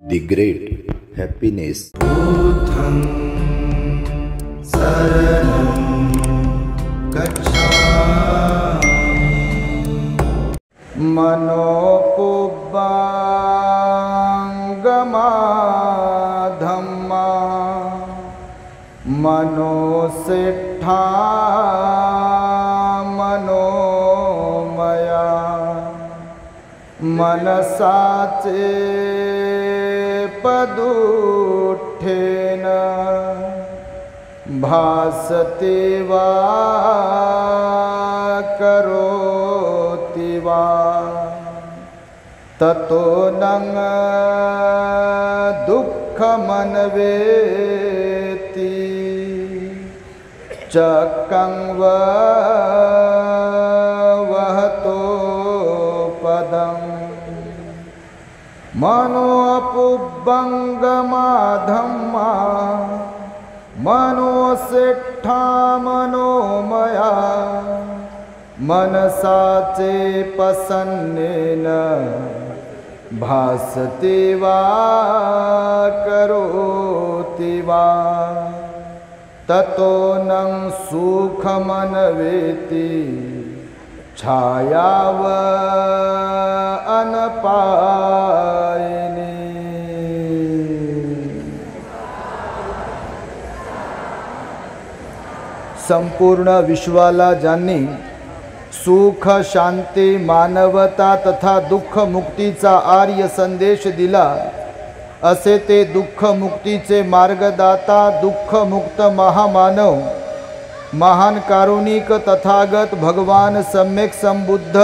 The great happiness. बुद्धं शरणं गच्छामि। मनोपुब्बंगमा धम्मा मनोसिट्ठा मनोमया मनसाचे पदुठेन भासते वा करोति वा ततो नं दुःखमन्वेति चक्रं वहतो पदम् मनोपुब्बंगमा धम्मा मनोसिट्ठा मनोमया मनसाचे प्रसन्नेन भासते वा करोति वा ततो नं सुखमन्वेति छायाव अनपायिनी। संपूर्ण विश्वाला ज्यांनी सुख शांती मानवता तथा दुःख मुक्तीचा आर्य संदेश दिला असे ते दुःख मुक्तीचे मार्गदाता दुःख मुक्त महामानव महान कारुणिक तथागत भगवान सम्यक संबुद्ध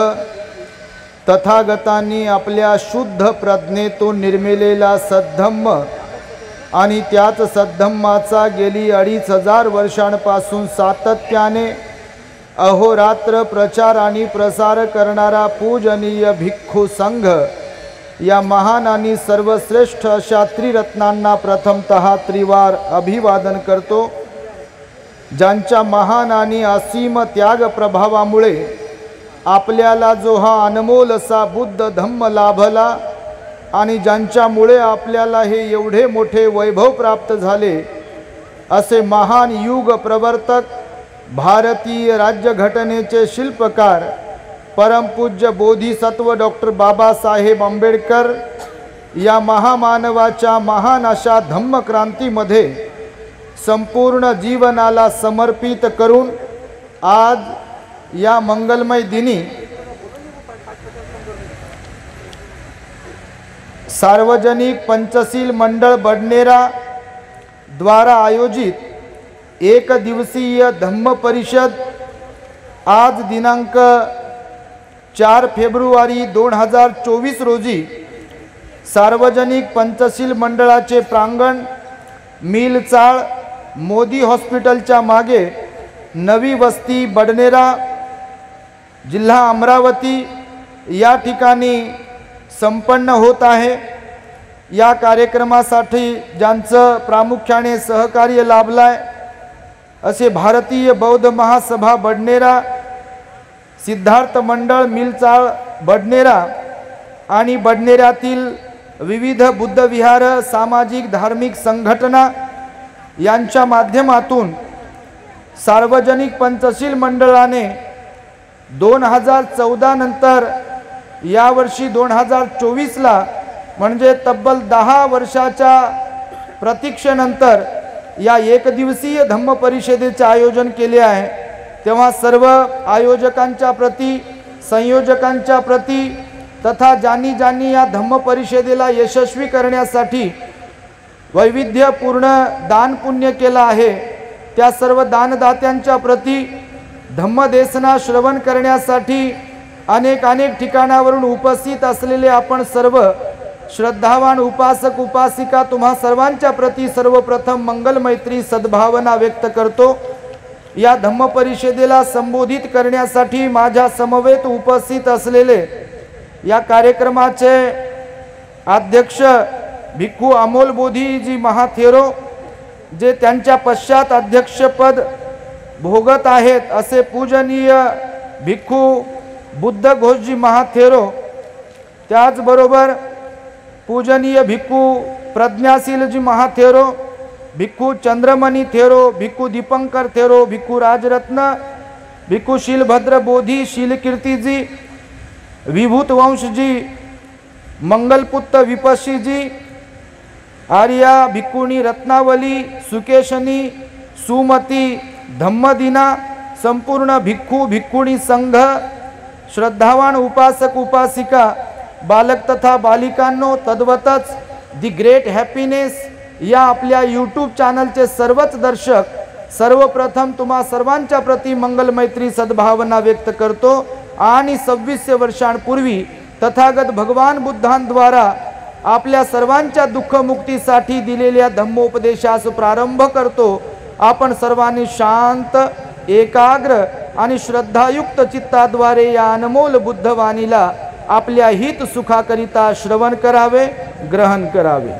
तथागतांनी आपल्या शुद्ध प्रज्ञेतून निर्मिलेला सद्धम्म आणि त्याच सद्धम्माचा गेली 2500 वर्षांपासून सातत्याने अहोरात्र प्रचार आणि प्रसार करणारा पूजनीय भिक्खू संघ या महान आणि सर्वश्रेष्ठ अशा त्रिरत्नांना प्रथमतः त्रिवार अभिवादन करतो। ज्यांच्या महान आणि असीम त्याग प्रभावामुळे आपल्याला जो हा अनमोल असा बुद्ध धम्म लाभला आणि ज्यांच्यामुळे आपल्याला हे एवढे मोठे वैभव प्राप्त झाले असे महान युग प्रवर्तक भारतीय राज्यघटनेचे शिल्पकार परमपूज्य बोधिसत्व डॉक्टर बाबासाहेब आंबेडकर या महामानवाच्या महान अशा धम्मक्रांतीमध्ये संपूर्ण जीवनाला समर्पित करून आज या मंगलमय दिनी सार्वजनिक पंचशील मंडळ बडनेरा द्वारा आयोजित एक दिवसीय धम्म परिषद आज दिनांक 4 फेब्रुवारी 2024 रोजी सार्वजनिक पंचशील मंडळाचे प्रांगण मिलचाळ मोदी हॉस्पिटलच्या मागे नवी वस्ती बडनेरा जिल्हा अमरावती या ठिकाणी संपन्न होत आहे। या कार्यक्रमासाठी ज्यांचं प्रामुख्याने सहकार्य लाभलाय असे भारतीय बौद्ध महासभा बडनेरा सिद्धार्थ मंडळ मिलचाळ बडनेरा आणि बडनेऱ्यातील विविध बुद्ध विहार सामाजिक धार्मिक संघटना यांच्या माध्यमातून सार्वजनिक पंचशील मंडळाने 2014 नंतर यावर्षी 2024ला म्हणजे तब्बल 10 वर्षाच्या प्रतीक्षेनंतर या एक दिवसीय धम्म परिषदेचे आयोजन केले आहे। तेव्हा सर्व आयोजकांच्या प्रती संयोजकांच्या प्रती तथा ज्यांनी या धम्म परिषदेला यशस्वी करण्यासाठी वैविध्यपूर्ण दान पुण्य केला आहे त्या सर्व दानदात्यांच्या प्रती धम्मदेशना श्रवण करण्यासाठी अनेक ठिकाणावरून उपस्थित असलेले आपण सर्व श्रद्धावान उपासक उपासिका तुम्हा सर्वांच्या प्रती सर्वप्रथम मंगल मैत्री सद्भावना व्यक्त करतो। या धम्म परिषदेला संबोधित करण्यासाठी माझ्या समवेत उपस्थित असलेले या कार्यक्रमाचे अध्यक्ष भिक्खू अमोल बोधीजी महाथेरो जे त्यांच्या पश्चात अध्यक्षपद भोगत आहेत असे पूजनीय भिक्खू बुद्ध घोषजी महाथेरो त्याचबरोबर पूजनीय भिक्खू प्रज्ञाशील जी महाथेरो, भिक्खू चंद्रमणि थेरो, भिक्खू दीपंकर थेरो, भिक्खू राजरत्न, भिक्खू शीलभद्र बोधी शीलकीर्ति जी, विभूत वंश जी, मंगलपुत्र विपशी जी, आर्या भिक्खुनी रत्नावली, सुकेशनी, सुमती, धम्मदिना, संपूर्ण भिक्खू भिक्खुणी संघ, श्रद्धावान उपासक उपासिका, बालक तथा बालिकांनो, तद्वतच दी ग्रेट हॅपीनेस या आपल्या यूट्यूब चॅनलचे सर्वच दर्शक, सर्वप्रथम तुम्हा सर्वांच्या प्रती मंगल मैत्री सद्भावना व्यक्त करतो आणि 2600 वर्षांपूर्वी तथागत भगवान बुद्धांद्वारा आपल्या सर्वांच्या दुःखमुक्तीसाठी दिलेल्या धम्मोपदेशास प्रारंभ करतो। आपण सर्वांनी शांत, एकाग्र आणि श्रद्धायुक्त चित्ताद्वारे या अनमोल बुद्धवाणीला आपल्या हित सुखाकरिता श्रवण करावे, ग्रहण करावे।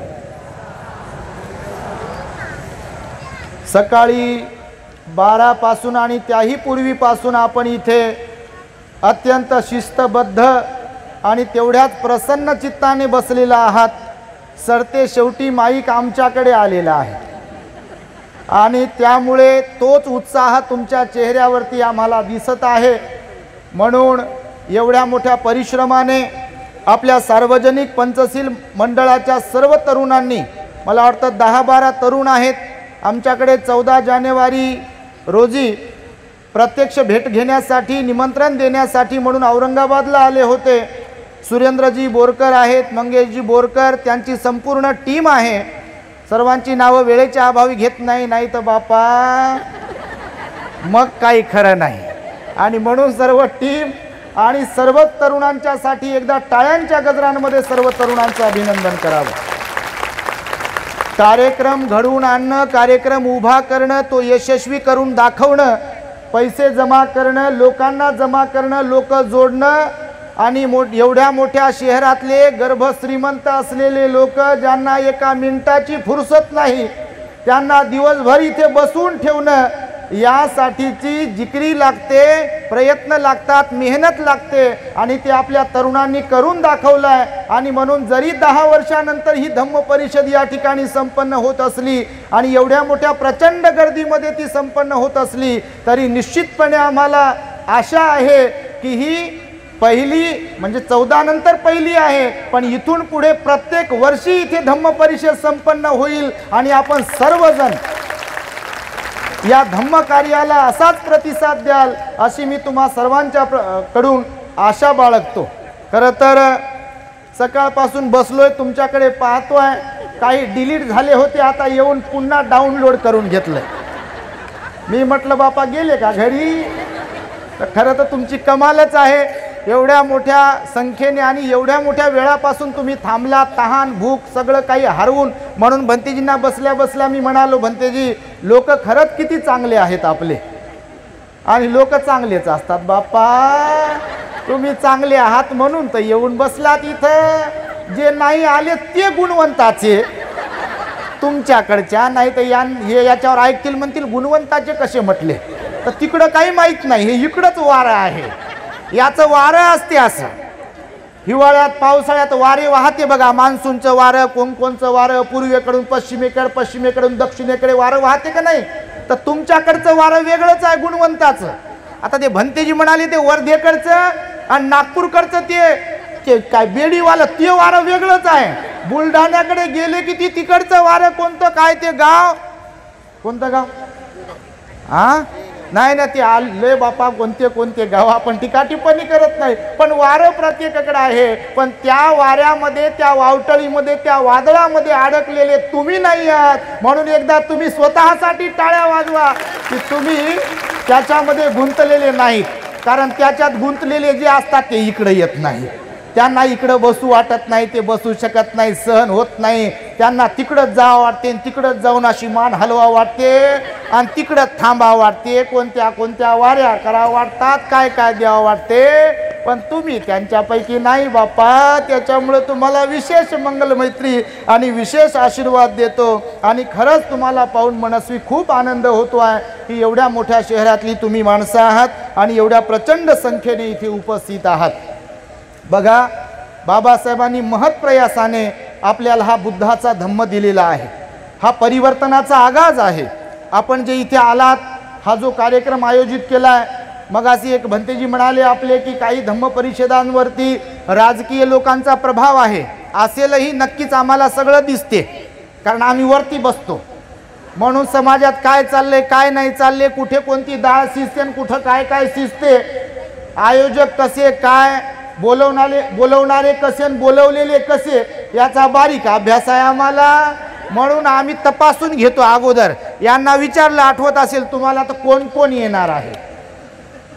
सकाळी 12 पासून आणि त्याही पूर्वीपासून आपण इथे अत्यंत शिस्तबद्ध आणि तेवढ्याच प्रसन्न चित्ताने बसलेला आहात। सरते शेवटी माईक आमच्याकडे आलेला आहे आणि त्यामुळे तोच उत्साह तुमच्या चेहऱ्यावरती आम्हाला दिसत आहे। म्हणून एवढ्या मोठ्या परिश्रमाने आपल्या सार्वजनिक पंचशील मंडळाच्या सर्व तरुणांनी, मला वाटतं 10-12 तरुण आहेत, आमच्याकडे 14 जानेवारी रोजी प्रत्यक्ष भेट घेण्यासाठी, निमंत्रण देण्यासाठी म्हणून औरंगाबादला आले होते। सुरेंद्रजी बोरकर आहेत, मंगेशजी बोरकर, त्यांची संपूर्ण टीम आहे। सर्वांची नावं वेळेच्या अभावी घेत नाही तर बापा मग काही खरं नाही। आणि म्हणून सर्व टीम आणि सर्व तरुणांच्यासाठी एकदा टाळ्यांच्या गजरांमध्ये सर्व तरुणांचं अभिनंदन करावं। कार्यक्रम घडवून आणणं, कार्यक्रम उभा करणं, तो यशस्वी करून दाखवणं, पैसे जमा करणं, लोकांना जमा करणं, लोक जोडणं आणि एवढ्या मोठ्या शहरातले गर्भ श्रीमंत असलेले लोक ज्यांना एका मिनिटाची फुरसत नाही, त्यांना दिवसभर इथे बसून ठेवणं, यासाठीची जिकिरी लागते, प्रयत्न लागतात, मेहनत लागते आणि ते आपल्या तरुणांनी करून दाखवलं आहे। आणि म्हणून जरी 10 वर्षानंतर ही धम्म परिषद या ठिकाणी संपन्न होत असली आणि एवढ्या मोठ्या प्रचंड गर्दीमध्ये ती संपन्न होत असली तरी निश्चितपणे आम्हाला आशा आहे की ही पहिली म्हणजे 14 नंतर पहिली आहे, पण इथून पुढे प्रत्येक वर्षी इथे धम्म परिषद संपन्न होईल आणि आपण सर्वजण या धम्म कार्याला असाच प्रतिसाद द्याल अशी मी तुम्हा सर्वांच्या कडून आशा बाळगतो। खरं तर सकाळपासून बसलोय, तुमच्याकडे पाहतोय, काही डिलीट झाले होते, आता येऊन पुन्हा डाउनलोड करून घेतलंय। मी म्हटलं बापा गेले का घरी? तर खरं तर तुमची कमालच आहे, एवढ्या मोठ्या संख्येने आणि एवढ्या मोठ्या वेळापासून तुम्ही थांबला, तहान भूक सगळं काही हरवून। म्हणून भंतेजींना बसल्या बसल्या मी म्हणालो, भंतेजी लोक खरंच किती चांगले आहेत आपले, आणि लोक चांगलेच असतात बाप्पा, तुम्ही चांगले आहात म्हणून तर येऊन बसलात इथं। जे नाही आले ते गुणवंताचे तुमच्याकडच्या, नाही तर याच्यावर ऐकतील म्हणतील गुणवंताचे कसे म्हटले, तर तिकडं काही माहीत नाही, हे इकडंच वारं आहे, याचं वारं असते असं। हिवाळ्यात पावसाळ्यात वारे वाहते बघा, मान्सूनचं वारं, कोणकोणचं वारं, पूर्वेकडून पश्चिमेकडे, पश्चिमेकडून दक्षिणेकडे वारं वाहते का नाही? तर तुमच्याकडचं वारं वेगळंच आहे गुणवंताचं। आता ते भंतेजी म्हणाले ते वर्धेकडचं आणि नागपूरकडचं ते काय बेडीवालं ते वारं वेगळंच आहे। बुलढाण्याकडे गेले की ती तिकडचं वारं कोणतं, काय ते गाव, कोणतं गाव? नाही ना, ते आले बापा कोणते कोणते गाव, आपण टीका टिप्पणी करत नाही, पण वारं प्रत्येकाकडे आहे। पण त्या वाऱ्यामध्ये, त्या वावटळीमध्ये, त्या वादळामध्ये अडकलेले तुम्ही नाही आहात। म्हणून एकदा तुम्ही स्वतःसाठी टाळ्या वाजवा की तुम्ही त्याच्यामध्ये गुंतलेले नाहीत, कारण त्याच्यात गुंतलेले जे असतात ते इकडे येत नाही, त्यांना इकडं बसू वाटत नाही, ते बसू शकत नाही, सहन होत नाही, त्यांना तिकडंच जावं वाटते, तिकडंच जाऊन अशी मान हलवा वाटते आणि तिकडंच थांबा वाटते, कोणत्या कोणत्या वाऱ्या करावं वाटतात, काय काय द्यावं वाटते, पण तुम्ही त्यांच्यापैकी नाही बाप्पा। त्याच्यामुळे तुम्हाला विशेष मंगल मैत्री आणि विशेष आशीर्वाद देतो आणि खरंच तुम्हाला पाहून मनस्वी खूप आनंद होतो आहे की एवढ्या मोठ्या शहरातली तुम्ही माणसं आहात आणि एवढ्या प्रचंड संख्येने इथे उपस्थित आहात। बघा, बाबासाहेबांनी महत्प्रयासाने आपल्याला हा बुद्धाचा धम्म दिलेला आहे, हा परिवर्तनाचा आगाज आहे. आपण जे इथे आलात, हा जो कार्यक्रम आयोजित केला आहे, मग अशी एक भंतेजी म्हणाले आपले की काही धम्म परिषदांवरती राजकीय लोकांचा प्रभाव आहे. असेलही नक्कीच आम्हाला सगळं दिसते, कारण आम्ही वरती बसतो. म्हणून समाजात काय चाललंय काय नाही चालले, कुठे कोणती डाळ शिजते आणि कुठं काय काय शिजते, आयोजक कसे काय, बोलवणारे कसे आणि बोलवलेले कसे, याचा बारीक अभ्यास आहे आम्हाला. म्हणून आम्ही तपासून घेतो अगोदर. यांना विचारलं आठवत असेल तुम्हाला तर कोण कोण येणार आहे,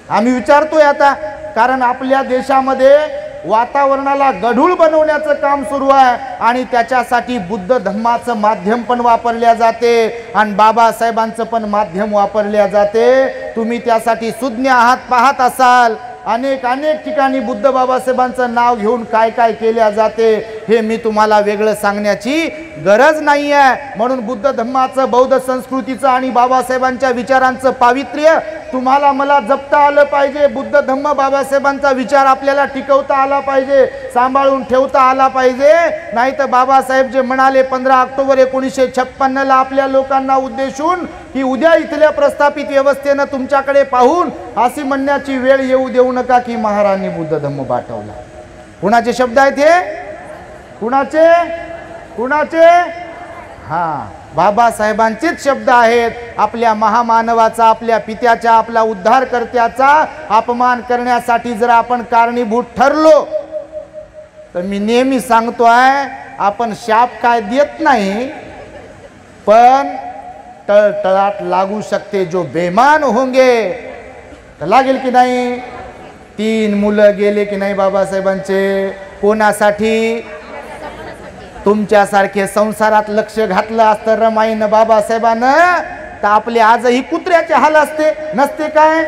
आम्ही विचारतोय आता. कारण आपल्या देशामध्ये वातावरणाला गढूळ बनवण्याचं काम सुरू आहे आणि त्याच्यासाठी बुद्ध धम्माचं माध्यम पण वापरल्या जाते आणि बाबासाहेबांचं पण माध्यम वापरल्या जाते. तुम्ही त्यासाठी सुज्ञ आहात, पाहत असाल अनेक ठिकाणी बुद्ध बाबासाहेबांचं नाव घेऊन काय काय केल्या जाते, हे मी तुम्हाला वेगळं सांगण्याची गरज नाही आहे. म्हणून बुद्ध धम्माचं, बौद्ध संस्कृतीचं आणि बाबासाहेबांच्या विचारांचं पावित्र्य तुम्हाला मला जपता आलं पाहिजे. बुद्ध धम्म बाबासाहेबांचा विचार आपल्याला टिकवता आला पाहिजे, सांभाळून ठेवता आला पाहिजे. नाही तर बाबासाहेब जे म्हणाले 15 ऑक्टोबर 1956ला आपल्या लोकांना उद्देशून की उद्या इथल्या प्रस्थापित व्यवस्थेनं तुमच्याकडे पाहून अशी म्हणण्याची वेळ येऊ देऊ नका की महाराणी बुद्ध धम्म पाठवला. कुणाचे शब्द आहेत हे? कुणाचे? हा, बाबासाहेबांचेच शब्द आहेत. आपल्या महामानवाचा, आपल्या पित्याच्या, आपला उद्धारकर्त्याचा अपमान करण्यासाठी जर आपण कारणीभूत ठरलो तर मी नेहमी सांगतोय, आपण शाप काय देत नाही, पण तळतळात लागू शकते. जो बेमान होंगे तर लागेल की नाही. 3 मुलं गेले की नाही बाबासाहेबांचे, कोणासाठी? तुमच्यासारखे संसारात लक्ष घातलं असतं रमाईनं बाबासाहेबानं तर आपले आजही कुत्र्याचे हाल असते नसते काय?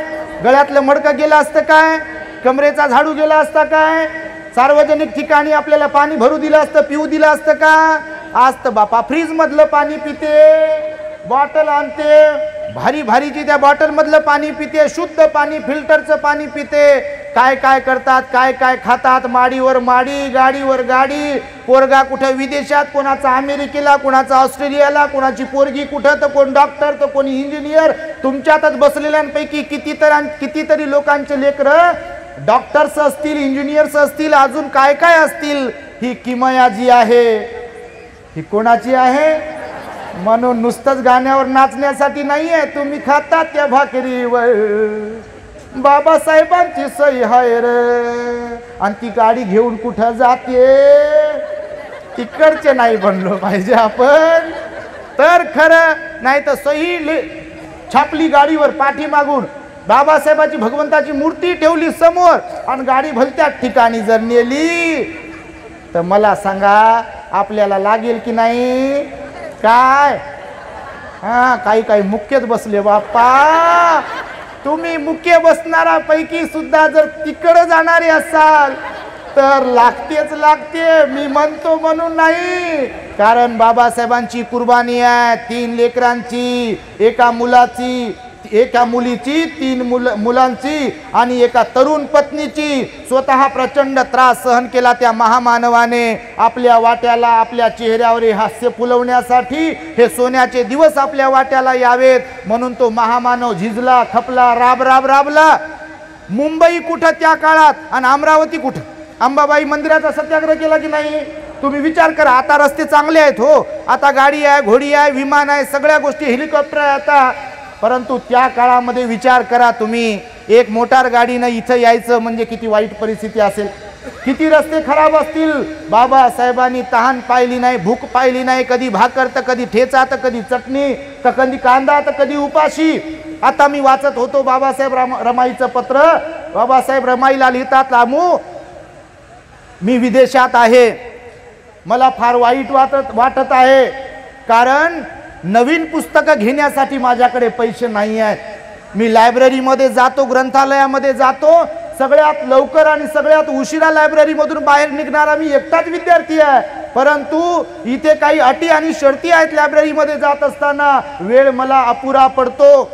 गळ्यातलं मडकं गेलं असतं काय? कमरेचा झाडू गेला असता काय? सार्वजनिक ठिकाणी आपल्याला पाणी भरू दिलं असतं, पिऊ दिलं असतं का? आज तर बापा फ्रीज मधलं पाणी पिते, बॉटल आणते भारीची, त्या बॉटल मधलं पाणी पिते, शुद्ध पाणी, फिल्टरचं पाणी पिते. काय काय करतात, काय काय खातात, माडीवर माडी, गाडीवर गाडी. पोरगा कुठं विदेशात, कोणाचा अमेरिकेला, कोणाचा ऑस्ट्रेलियाला, कोणाची पोरगी कुठं, तर कोण डॉक्टर तर कोणी इंजिनियर. तुमच्यातच बसलेल्यांपैकी कितीतरी लोकांचे लेकरं डॉक्टर्स असतील, इंजिनियर्स असतील, अजून काय काय असतील. ही किमया जी आहे ही कोणाची आहे? म्हणून नुसतंच गाण्यावर नाचण्यासाठी नाही आहे. तुम्ही खातात त्या भाकरीवर बाबासाहेबांची सही आहे रे, आणि ती गाडी घेऊन कुठं जाते? तिकडचे नाही बनलो पाहिजे आपण तर खरं. नाही तर सही छापली गाडीवर पाठीमागून, बाबासाहेबाची भगवंताची मूर्ती ठेवली समोर आणि गाडी भलत्याच ठिकाणी जर नेली तर मला सांगा आपल्याला लागेल की नाही? काय? हा, काही मुख्यच बसले बाप्पा. तुम्ही मुख्य बसणारा पैकी सुद्धा जर तिकडे जाणारे असाल तर लागते. मी म्हणतो म्हणून नाही, कारण बाबासाहेबांची कुर्बानी आहे 3 लेकरांची, एका मुलीची, 3 मुलांची आणि एका तरुण पत्नीची. स्वतः प्रचंड त्रास सहन केला त्या महामानवाने आपल्या वाट्याला, आपल्या चेहऱ्यावर हास्य फुलवण्यासाठी. हे सोन्याचे दिवस आपल्या वाट्याला यावेत म्हणून तो महामानव झिजला, खपला, राबला. मुंबई कुठं त्या काळात आणि अमरावती कुठं? अंबाबाई मंदिराचा सत्याग्रह केला की नाही? तुम्ही विचार करा. आता रस्ते चांगले आहेत, हो, आता गाडी आहे, घोडी आहे, विमान आहे, सगळ्या गोष्टी, हेलिकॉप्टर आहे आता. परंतु त्या काळामध्ये विचार करा तुम्ही, एक मोटार गाडीनं इथं यायचं म्हणजे किती वाईट परिस्थिती असेल, किती रस्ते खराब असतील. बाबासाहेबांनी तहान पाहिली नाही, भूक पाहिली नाही, कधी भाकर तर कधी ठेचा तर कधी चटणी तर कधी कांदा तर कधी उपाशी. आता मी वाचत होतो बाबासाहेब रमाईचं पत्र. बाबासाहेब रमाईला लिहितात, लामू मी विदेशात आहे, मला फार वाईट वाटत आहे, कारण नवीन पुस्तकं घेण्यासाठी माझ्याकडे पैसे नाही आहेत. मी लायब्ररीमध्ये जातो, ग्रंथालयामध्ये जातो, सगळ्यात लवकर आणि सगळ्यात उशिरा लायब्ररीमधून बाहेर निघणारा मी एकटाच विद्यार्थी आहे. परंतु इथे काही अटी आणि शर्ती आहेत. लायब्ररीमध्ये जात असताना वेळ मला अपुरा पडतो.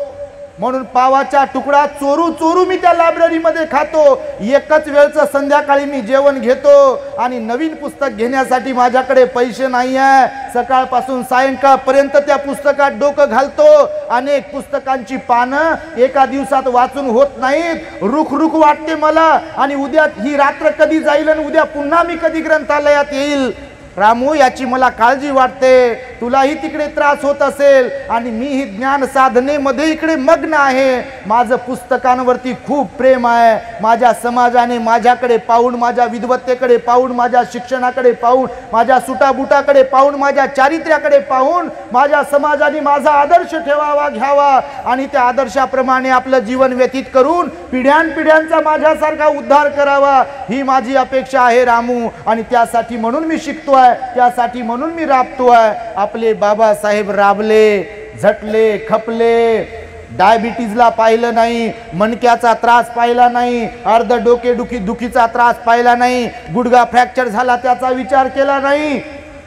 म्हणून पावाचा तुकडा चोरू चोरू मी त्या लायब्ररीमध्ये खातो. एकच वेळचं संध्याकाळी मी जेवण घेतो आणि नवीन पुस्तक घेण्यासाठी माझ्याकडे पैसे नाही आहे. सकाळपासून सायंकाळपर्यंत त्या पुस्तकात डोकं घालतो. अनेक पुस्तकांची पानं एका दिवसात वाचून होत नाहीत. रुख रुख वाटते मला आणि उद्या ही रात्र कधी जाईल आणि उद्या पुन्हा मी कधी ग्रंथालयात येईल. रामू, याची मला काळजी वाटते. तुलाही तिकडे त्रास होत असेल आणि मीही ज्ञान साधनेमध्ये इकडे मग्न आहे. माझं पुस्तकांवरती खूप प्रेम आहे. माझ्या समाजाने माझ्याकडे पाहून, माझ्या विद्वत्तेकडे पाहून, माझ्या शिक्षणाकडे पाहून, माझ्या सुटाबुटाकडे पाहून, माझ्या चारित्र्याकडे पाहून माझ्या समाजाने माझा आदर्श ठेवावा, घ्यावा आणि त्या आदर्शाप्रमाणे आपलं जीवन व्यतीत करून पिढ्यानपिढ्यांचा माझ्यासारखा उद्धार करावा, ही माझी अपेक्षा आहे रामू. आणि त्यासाठी म्हणून मी शिकतो, त्यासाठी म्हणून मी राबतोय. आपले बाबासाहेब राबले, झटले, खपले. डायबिटीजला पाहिलं नाही, मणक्याचा त्रास पाहिला नाही, अर्ध दुखीचा त्रास पाहिला नाही, गुडघा फ्रॅक्चर झाला त्याचा विचार केला नाही.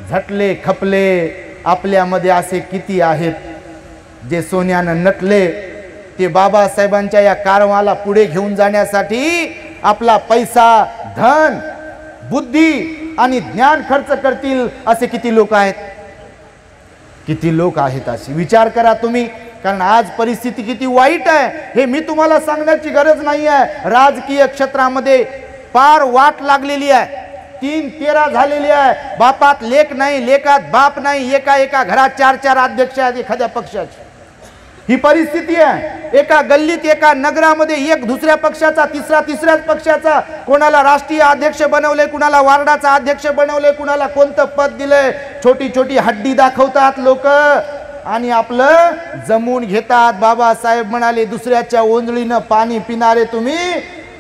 झटले, खपले. आपल्यामध्ये असे किती आहेत जे सोन्यानं नटले. ते बाबासाहेबांच्या या कारवाला पुढे घेऊन जाण्यासाठी आपला पैसा, धन, बुद्धी आणि ज्ञान खर्च करतील. असे किती लोक आहेत, किती लोक आहेत असे विचार करा तुम्ही. कारण आज परिस्थिती किती वाईट आहे हे मी तुम्हाला सांगण्याची गरज नाही आहे. राजकीय क्षेत्रामध्ये पार वाट लागलेली आहे. 3-13 झालेली आहे. बापात लेख नाही, लेखात बाप नाही. एका घरात 4-4 अध्यक्ष आहेत एखाद्या पक्षाचे. ही परिस्थिती आहे. एका गल्लीत, एका नगरामध्ये एक दुसऱ्या पक्षाचा, तिसऱ्याच पक्षाचा. कोणाला राष्ट्रीय अध्यक्ष बनवले, कुणाला वार्डाचा अध्यक्ष बनवले, कुणाला कोणतं पद दिलंय. छोटी छोटी हड्डी दाखवतात लोक आणि आपलं जमून घेतात. बाबासाहेब म्हणाले, दुसऱ्याच्या ओंजळीनं पाणी पिणारे तुम्ही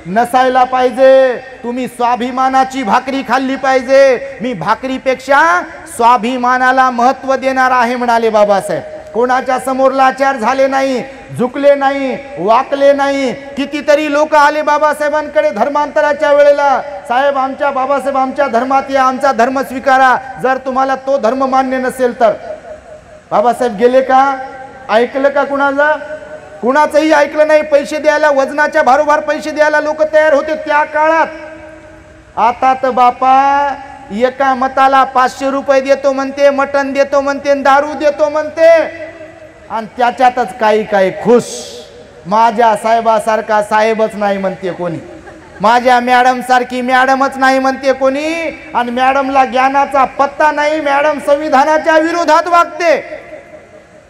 नसायला पाहिजे. तुम्ही स्वाभिमानाची भाकरी खाल्ली पाहिजे. मी भाकरीपेक्षा स्वाभिमानाला महत्व देणार आहे म्हणाले बाबासाहेब. कोणाच्या समोर लाचार झाले नाही, झुकले नाही, वाकले नाही. कितीतरी लोक आले बाबासाहेबांकडे धर्मांतराच्या वेळेला, साहेब आमच्या बाबासाहेब आमच्या धर्मात या, आमचा धर्म स्वीकारा, जर तुम्हाला तो धर्म मान्य नसेल तर. बाबासाहेब गेले का? ऐकलं का कुणाला? कुणाचंही ऐकलं नाही. पैसे द्यायला, वजनाच्या भारोभार पैसे द्यायला लोक तयार होते त्या काळात. आता तर बापा एका मताला 500 रुपये देतो म्हणते, मटण देतो म्हणते, दारू देतो म्हणते आणि त्याच्यातच काही खुश. माझ्या साहेबासारखा साहेबच नाही म्हणते कोणी, माझ्या मॅडम सारखी मॅडमच नाही म्हणते कोणी. आणि मॅडमला ज्ञानाचा पत्ता नाही. मॅडम संविधानाच्या विरोधात वागते,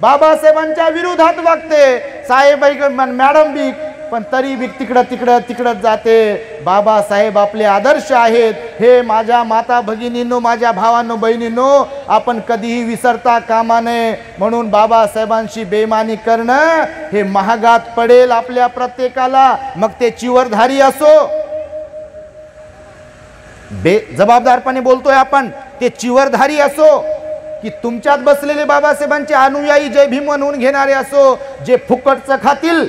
बाबासाहेबांच्या विरोधात वागते. साहेब मॅडम बी, पण तरी बी तिकडं जाते. बाबासाहेब आपले आदर्श आहेत. हे माझ्या माता भगिनींनो, माझ्या भावांनो, बहिणींनो, आपण कधीही विसरता कामा नये. म्हणून बाबासाहेबांशी बेईमानी करणं हे महागात पडेल आपल्या प्रत्येकाला. मग ते चिवरधारी असो, जबाबदारपणे बोलतोय आपण, ते चिवरधारी असो की तुमच्यात बसलेले बाबासाहेबांचे अनुयायी जय भीम म्हणून घेणारे असो, जे फुकटचं खातील,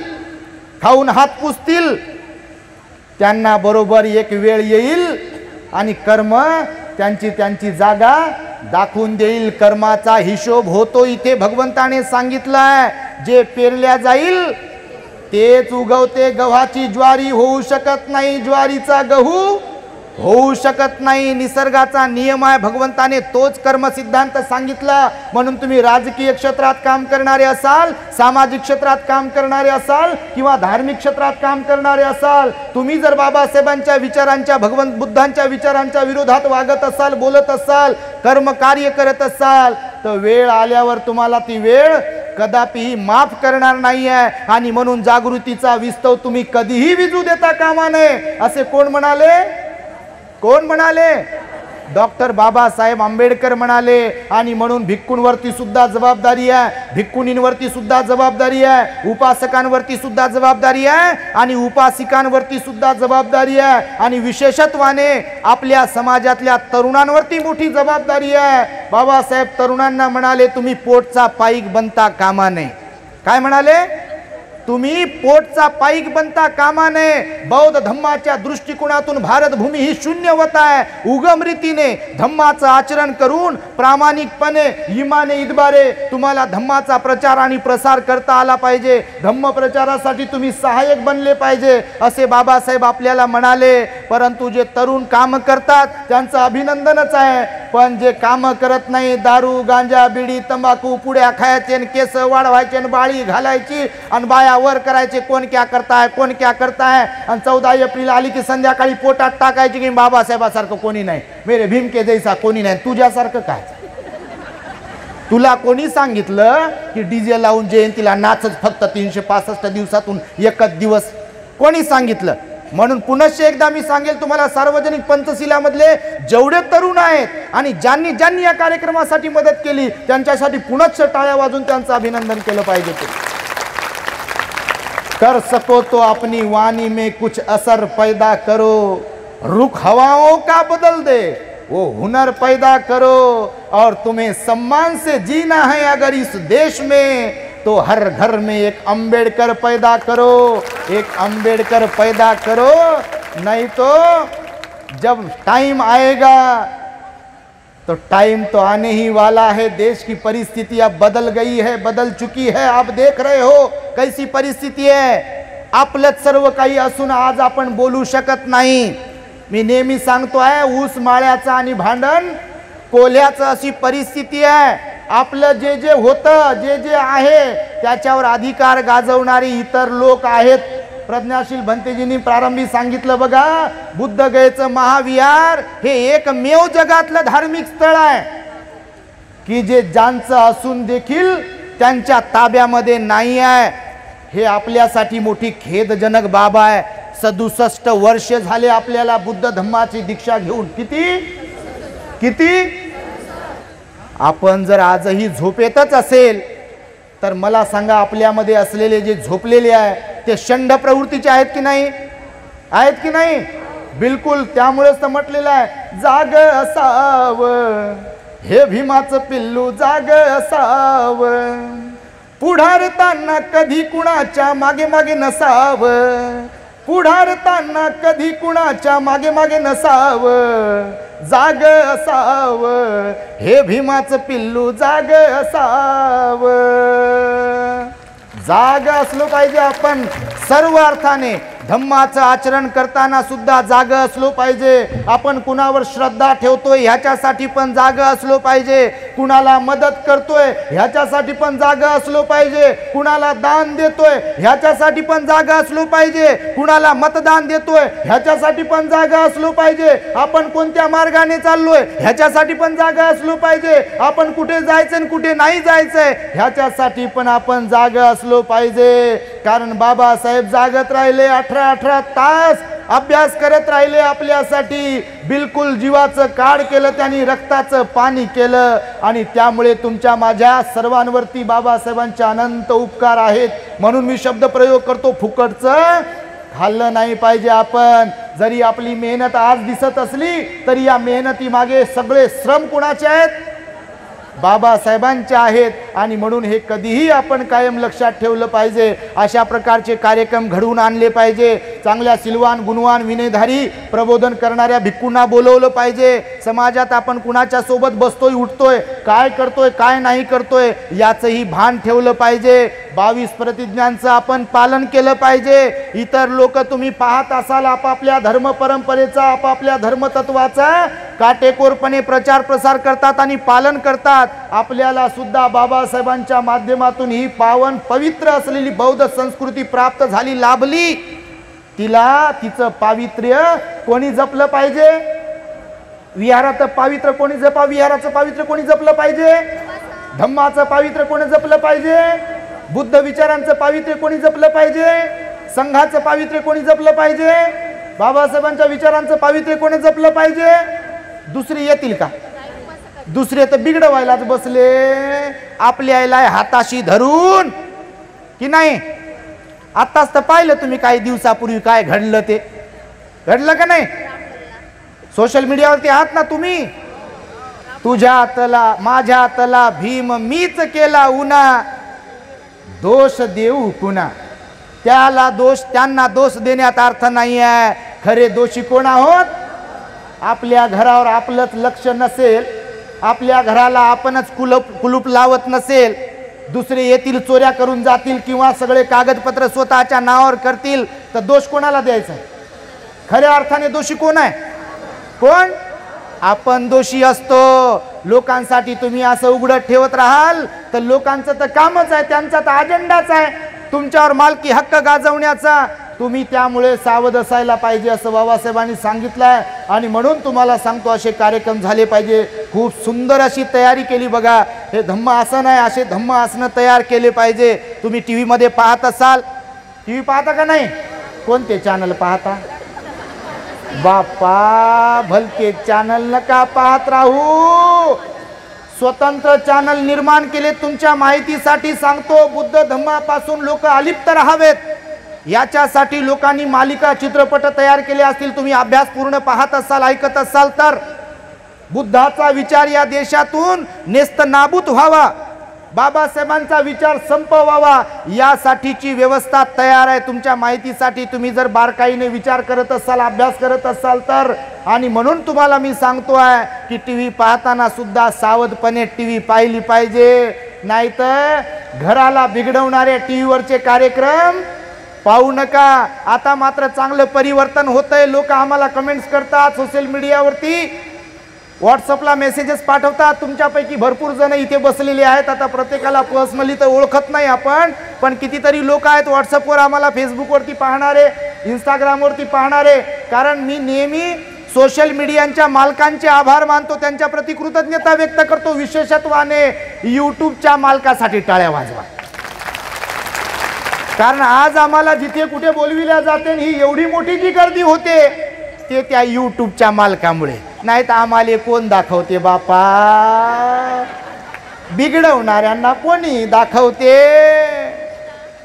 खाऊन हात पुसतील, त्यांना बरोबर एक वेळ येईल आणि कर्म त्यांची जागा दाखवून देईल. कर्माचा हिशोब होतो इथे भगवंताने सांगितलंय. जे पेरल्या जाईल तेच उगवते. गव्हाची ज्वारी होऊ शकत नाही, ज्वारीचा गहू होऊ शकत नाही. निसर्गाचा नियम आहे. भगवंताने तोच कर्म सिद्धांत सांगितला. म्हणून तुम्ही राजकीय क्षेत्रात काम करणारे असाल, सामाजिक क्षेत्रात काम करणारे असाल किंवा धार्मिक क्षेत्रात काम करणारे असाल, तुम्ही जर बाबासाहेबांच्या विचारांच्या, भगवंत बुद्धांच्या विचारांच्या विरोधात वागत असाल, बोलत असाल, कर्म कार्य करत असाल, तर वेळ आल्यावर तुम्हाला ती वेळ कदापिही माफ करणार नाही आहे. आणि म्हणून जागृतीचा विस्तव तुम्ही कधीही विजू देता कामा नये. असे कोण म्हणाले? कोण म्हणाले? डॉक्टर बाबासाहेब आंबेडकर म्हणाले. आणि म्हणून भिक्खूंवरती सुद्धा जबाबदारी आहे, भिक्खुनींवरती सुद्धा जबाबदारी आहे, उपासकांवरती सुद्धा जबाबदारी आहे आणि उपासिकांवरती सुद्धा जबाबदारी आहे. आणि विशेषत्वाने आपल्या समाजातल्या तरुणांवरती मोठी जबाबदारी आहे. बाबासाहेब तरुणांना म्हणाले, तुम्ही पोटचा पाईक बनता कामा नये. काय म्हणाले? तुम्ही पोटचा पाईक बनता कामा नये. बौद्ध धम्माच्या दृष्टिकोनातून भारतभूमी ही शून्यवत आहे. उगम रीतीने धम्माचं आचरण करून प्रामाणिकपणे इमाने इतबारे तुम्हाला धम्माचा प्रचार आणि प्रसार करता आला पाहिजे. धम्म प्रचारासाठी तुम्ही सहाय्यक बनले पाहिजे असे बाबासाहेब आपल्याला म्हणाले. परंतु जे तरुण काम करतात त्यांचं अभिनंदनच आहे, पण जे काम करत नाही, दारू गांजा बिडी तंबाखू पुड्या खायचे, केस वाढवायचे, बाळी घालायची आणि बाया वर करायचे, कोण क्या करताय कोण क्या करताय. आणि 14 एप्रिल आली की संध्याकाळी पोटात टाकायची की बाबासाहेबासारखं कोणी नाही, मेरे भीम के जैसा कोणी नाही. तुझ्यासारखं काय? तुला कोणी सांगितलं की डीजे लावून जयंतीला नाचच फक्त 365 दिवसातून एकच दिवस? कोणी सांगितलं? म्हणून पुनश्च एकदा मी सांगेल तुम्हाला, सार्वजनिक पंचशिलामधले जेवढे तरुण आहेत आणि ज्यांनी ज्यांनी या कार्यक्रमासाठी मदत केली त्यांच्यासाठी पुनश्च टाळ्या वाजून त्यांचं अभिनंदन केलं पाहिजे. कर सको तो अपनी वाणी में कुछ असर पैदा करो, रुख हवाओं का बदल दे, वो हुनर पैदा करो. और तुम्हें सम्मान से जीना है अगर इस देश में, तो हर घर में एक अंबेडकर पैदा करो, एक अंबेडकर पैदा करो. नहीं तो जब टाइम आएगा तो टाइम तो आने ही वाला है. देश की परिस्थिति अब बदल गई है, बदल चुकी है. आप देख रहे हो कैसी परिस्थिती आहे. आपलंच सर्व काही असून आज आपण बोलू शकत नाही. मी नेहमी सांगतो आहे, ऊस माळ्याचं आणि भांडण कोल्ह्याचं अशी परिस्थिती आहे. आपलं जे जे होतं, जे जे आहे त्याच्यावर अधिकार गाजवणारी इतर लोक आहेत. प्रज्ञाशील भंतेजींनी प्रारंभी सांगितलं बघा, बुद्धगयेचं महाविहार हे एकमेव जगातलं धार्मिक स्थळ आहे की जे ज्यांचं असून देखील त्यांच्या ताब्यामध्ये नाही आहे. हे आपल्यासाठी मोठी खेदजनक बाब आहे. 67 वर्ष झाले आपल्याला बुद्ध धम्माची दीक्षा घेऊन. किती आपण जर आजही झोपेतच असेल तर मला सांगा, आपल्यामध्ये असलेले जे झोपलेले आहे ते षंड प्रवृत्तीचे आहेत की नाही? आहेत की नाही? बिलकुल. त्यामुळेच तर म्हटलेलं आहे, जाग असाव हे भीमाचं पिल्लू, जाग असाव, पुढारताना कधी कुणाच्या मागे मागे नसाव, पुढारताना कधी कुणाच्या मागे मागे नसाव, जाग असाव हे भीमाचं पिल्लू, जाग असाव. जाग असलो पाहिजे आपण सर्व अर्थाने. धम्माचं आचरण करताना सुद्धा जाग असलो पाहिजे. आपण कुणावर श्रद्धा ठेवतोय ह्याच्यासाठी पण जाग असलो पाहिजे. कुणाला मदत करतोय ह्याच्यासाठी पण जाग असलो पाहिजे. कुणाला दान देतोय ह्याच्यासाठी पण जाग असलो पाहिजे. कुणाला मतदान देतोय ह्याच्यासाठी पण जाग असलो पाहिजे. आपण कोणत्या मार्गाने चाललोय ह्याच्यासाठी पण जाग असलो पाहिजे. आपण कुठे जायचं आणि कुठे नाही जायचंय ह्याच्यासाठी पण आपण जाग असलो पाहिजे. कारण बाबासाहेब जागत राहिले 18 तास, अभ्यास करत राहिले आपल्यासाठी. बिलकुल जीवाचं काढ केलं त्यांनी, रक्ताचं पाणी केलं. आणि त्यामुळे तुमच्या माझ्या सर्वांवरती बाबासाहेबांचे अनंत उपकार आहेत. म्हणून मी शब्द प्रयोग करतो, फुकटचं खाल्लं नाही पाहिजे आपण. जरी आपली मेहनत आज दिसत असली तरी या मेहनती मागे सगळे श्रम कुणाचे आहेत? बाबासाहेबांचे आहेत. आणि म्हणून हे कधीही आपण कायम लक्षात ठेवलं पाहिजे. अशा प्रकारचे कार्यक्रम घडवून आणले पाहिजे. चांगल्या सिलवान गुणवान विनयधारी प्रबोधन करणाऱ्या भिक्खूंना बोलवलं पाहिजे. समाजात आपण कुणाच्या सोबत बसतोय उठतोय, काय करतोय काय नाही करतोय याचंही भान ठेवलं पाहिजे. 22 प्रतिज्ञांचं आपण पालन केलं पाहिजे. इतर लोक तुम्ही पाहत असाल आपापल्या धर्म परंपरेचा, आपापल्या धर्मतत्वाचा काटेकोरपणे प्रचार प्रसार करतात आणि पालन करतात. आपल्याला सुद्धा बाबासाहेबांच्या माध्यमातून ही पावन पवित्र असलेली बौद्ध संस्कृती प्राप्त झाली, लाभली. तिचं पावित्र्य कोणी जपलं पाहिजे? विहाराचं पावित्र्य कोणी विहाराचं पावित्र्य कोणी जपलं पाहिजे? धम्माचं पावित्र्य कोणी जपलं पाहिजे? बुद्ध विचारांचं पावित्र्य कोणी जपलं पाहिजे? संघाचं पावित्र्य कोणी जपलं पाहिजे? बाबासाहेबांच्या विचारांचं पावित्र्य कोणी जपलं पाहिजे? दुसरे येतील का? दुसरे तर बिघडवायलाच बसले. आपल्या आईला हाताशी धरून की नाही? आताच तर पाहिलं तुम्ही काही दिवसापूर्वी काय घडलं, ते घडलं का नाही? सोशल मीडियावरती आहात ना तुम्ही. तुझ्या तला माझ्या तला भीम मीच केला उन्हा, दोष देऊ कुणा. त्यांना दोष देण्यात अर्थ नाही आहे. खरे दोषी कोण आहोत? आपल्या घरावर आपलंच लक्ष नसेल, आपल्या घराला आपणच कुलूप लावत नसेल, दुसरे येतील चोऱ्या करून जातील किंवा सगळे कागदपत्र स्वतःच्या नावावर करतील, तर दोष कोणाला द्यायचा? खऱ्या अर्थाने दोषी कोण आहे? कोण? आपण दोषी असतो. लोकांसाठी तुम्ही असं उघडं ठेवत राहाल तर लोकांचं तर कामच आहे, त्यांचा तर अजेंडाच आहे तुमच्यावर मालकी हक्क गाजवण्याचा. तुम्ही त्यामुळे सावध असायला पाहिजे असं बाबासाहेबांनी सांगितलंय. आणि म्हणून तुम्हाला सांगतो, असे कार्यक्रम झाले पाहिजे. खूप सुंदर अशी तयारी केली बघा. हे धम्म आसन आहे, असे धम्म आसनं तयार केले पाहिजे. तुम्ही टी व्हीमध्ये पाहत असाल, टी व्ही पाहता का नाही? कोणते चॅनल पाहता? बापा, भलके चॅनल नका पाहत राहू. स्वतंत्र चॅनल निर्माण केले तुमच्या माहितीसाठी सांगतो. बुद्ध धम्मापासून लोक अलिप्त राहावेत याच्यासाठी लोकांनी मालिका चित्रपट तयार केले असतील. तुम्ही अभ्यास पूर्ण पाहत असाल, ऐकत असाल तर बुद्धाचा विचार या देशातून नेस्त नाबूत व्हावा, बाबासाहेबांचा विचार संपवावा, यासाठीची व्यवस्था तयार आहे तुमच्या माहितीसाठी. तुम्ही जर बारकाईने विचार करत असाल, अभ्यास करत असाल तर. आणि म्हणून तुम्हाला मी सांगतोय की टी व्ही पाहताना सुद्धा सावधपणे टी व्ही पाहिली पाहिजे. नाहीतर घराला बिघडवणारे टी व्हीवरचे कार्यक्रम पाहू नका. आता मात्र चांगलं परिवर्तन होतंय. लोक आम्हाला कमेंट्स करतात, सोशल मीडियावरती व्हॉट्सअपला मेसेजेस पाठवतात. तुमच्यापैकी भरपूर जण इथे बसलेले आहेत. आता प्रत्येकाला पर्सनली तर ओळखत नाही आपण, पण कितीतरी लोक आहेत व्हॉट्सअपवर आम्हाला, फेसबुकवरती पाहणारे, इंस्टाग्रामवरती पाहणारे. कारण मी नेहमी सोशल मीडियाच्या मालकांचे आभार मानतो, त्यांच्या प्रति कृतज्ञता व्यक्त करतो. विशेषत्वाने यूट्यूबच्या मालकासाठी टाळ्या वाजवा. कारण आज आम्हाला जिथे कुठे बोलविल्या जाते ही एवढी मोठी जी गर्दी होते ते त्या यूट्यूबच्या मालकामुळे. नाही तर आम्हाला कोण दाखवते बापा? बिघडवणाऱ्यांना कोणी दाखवते?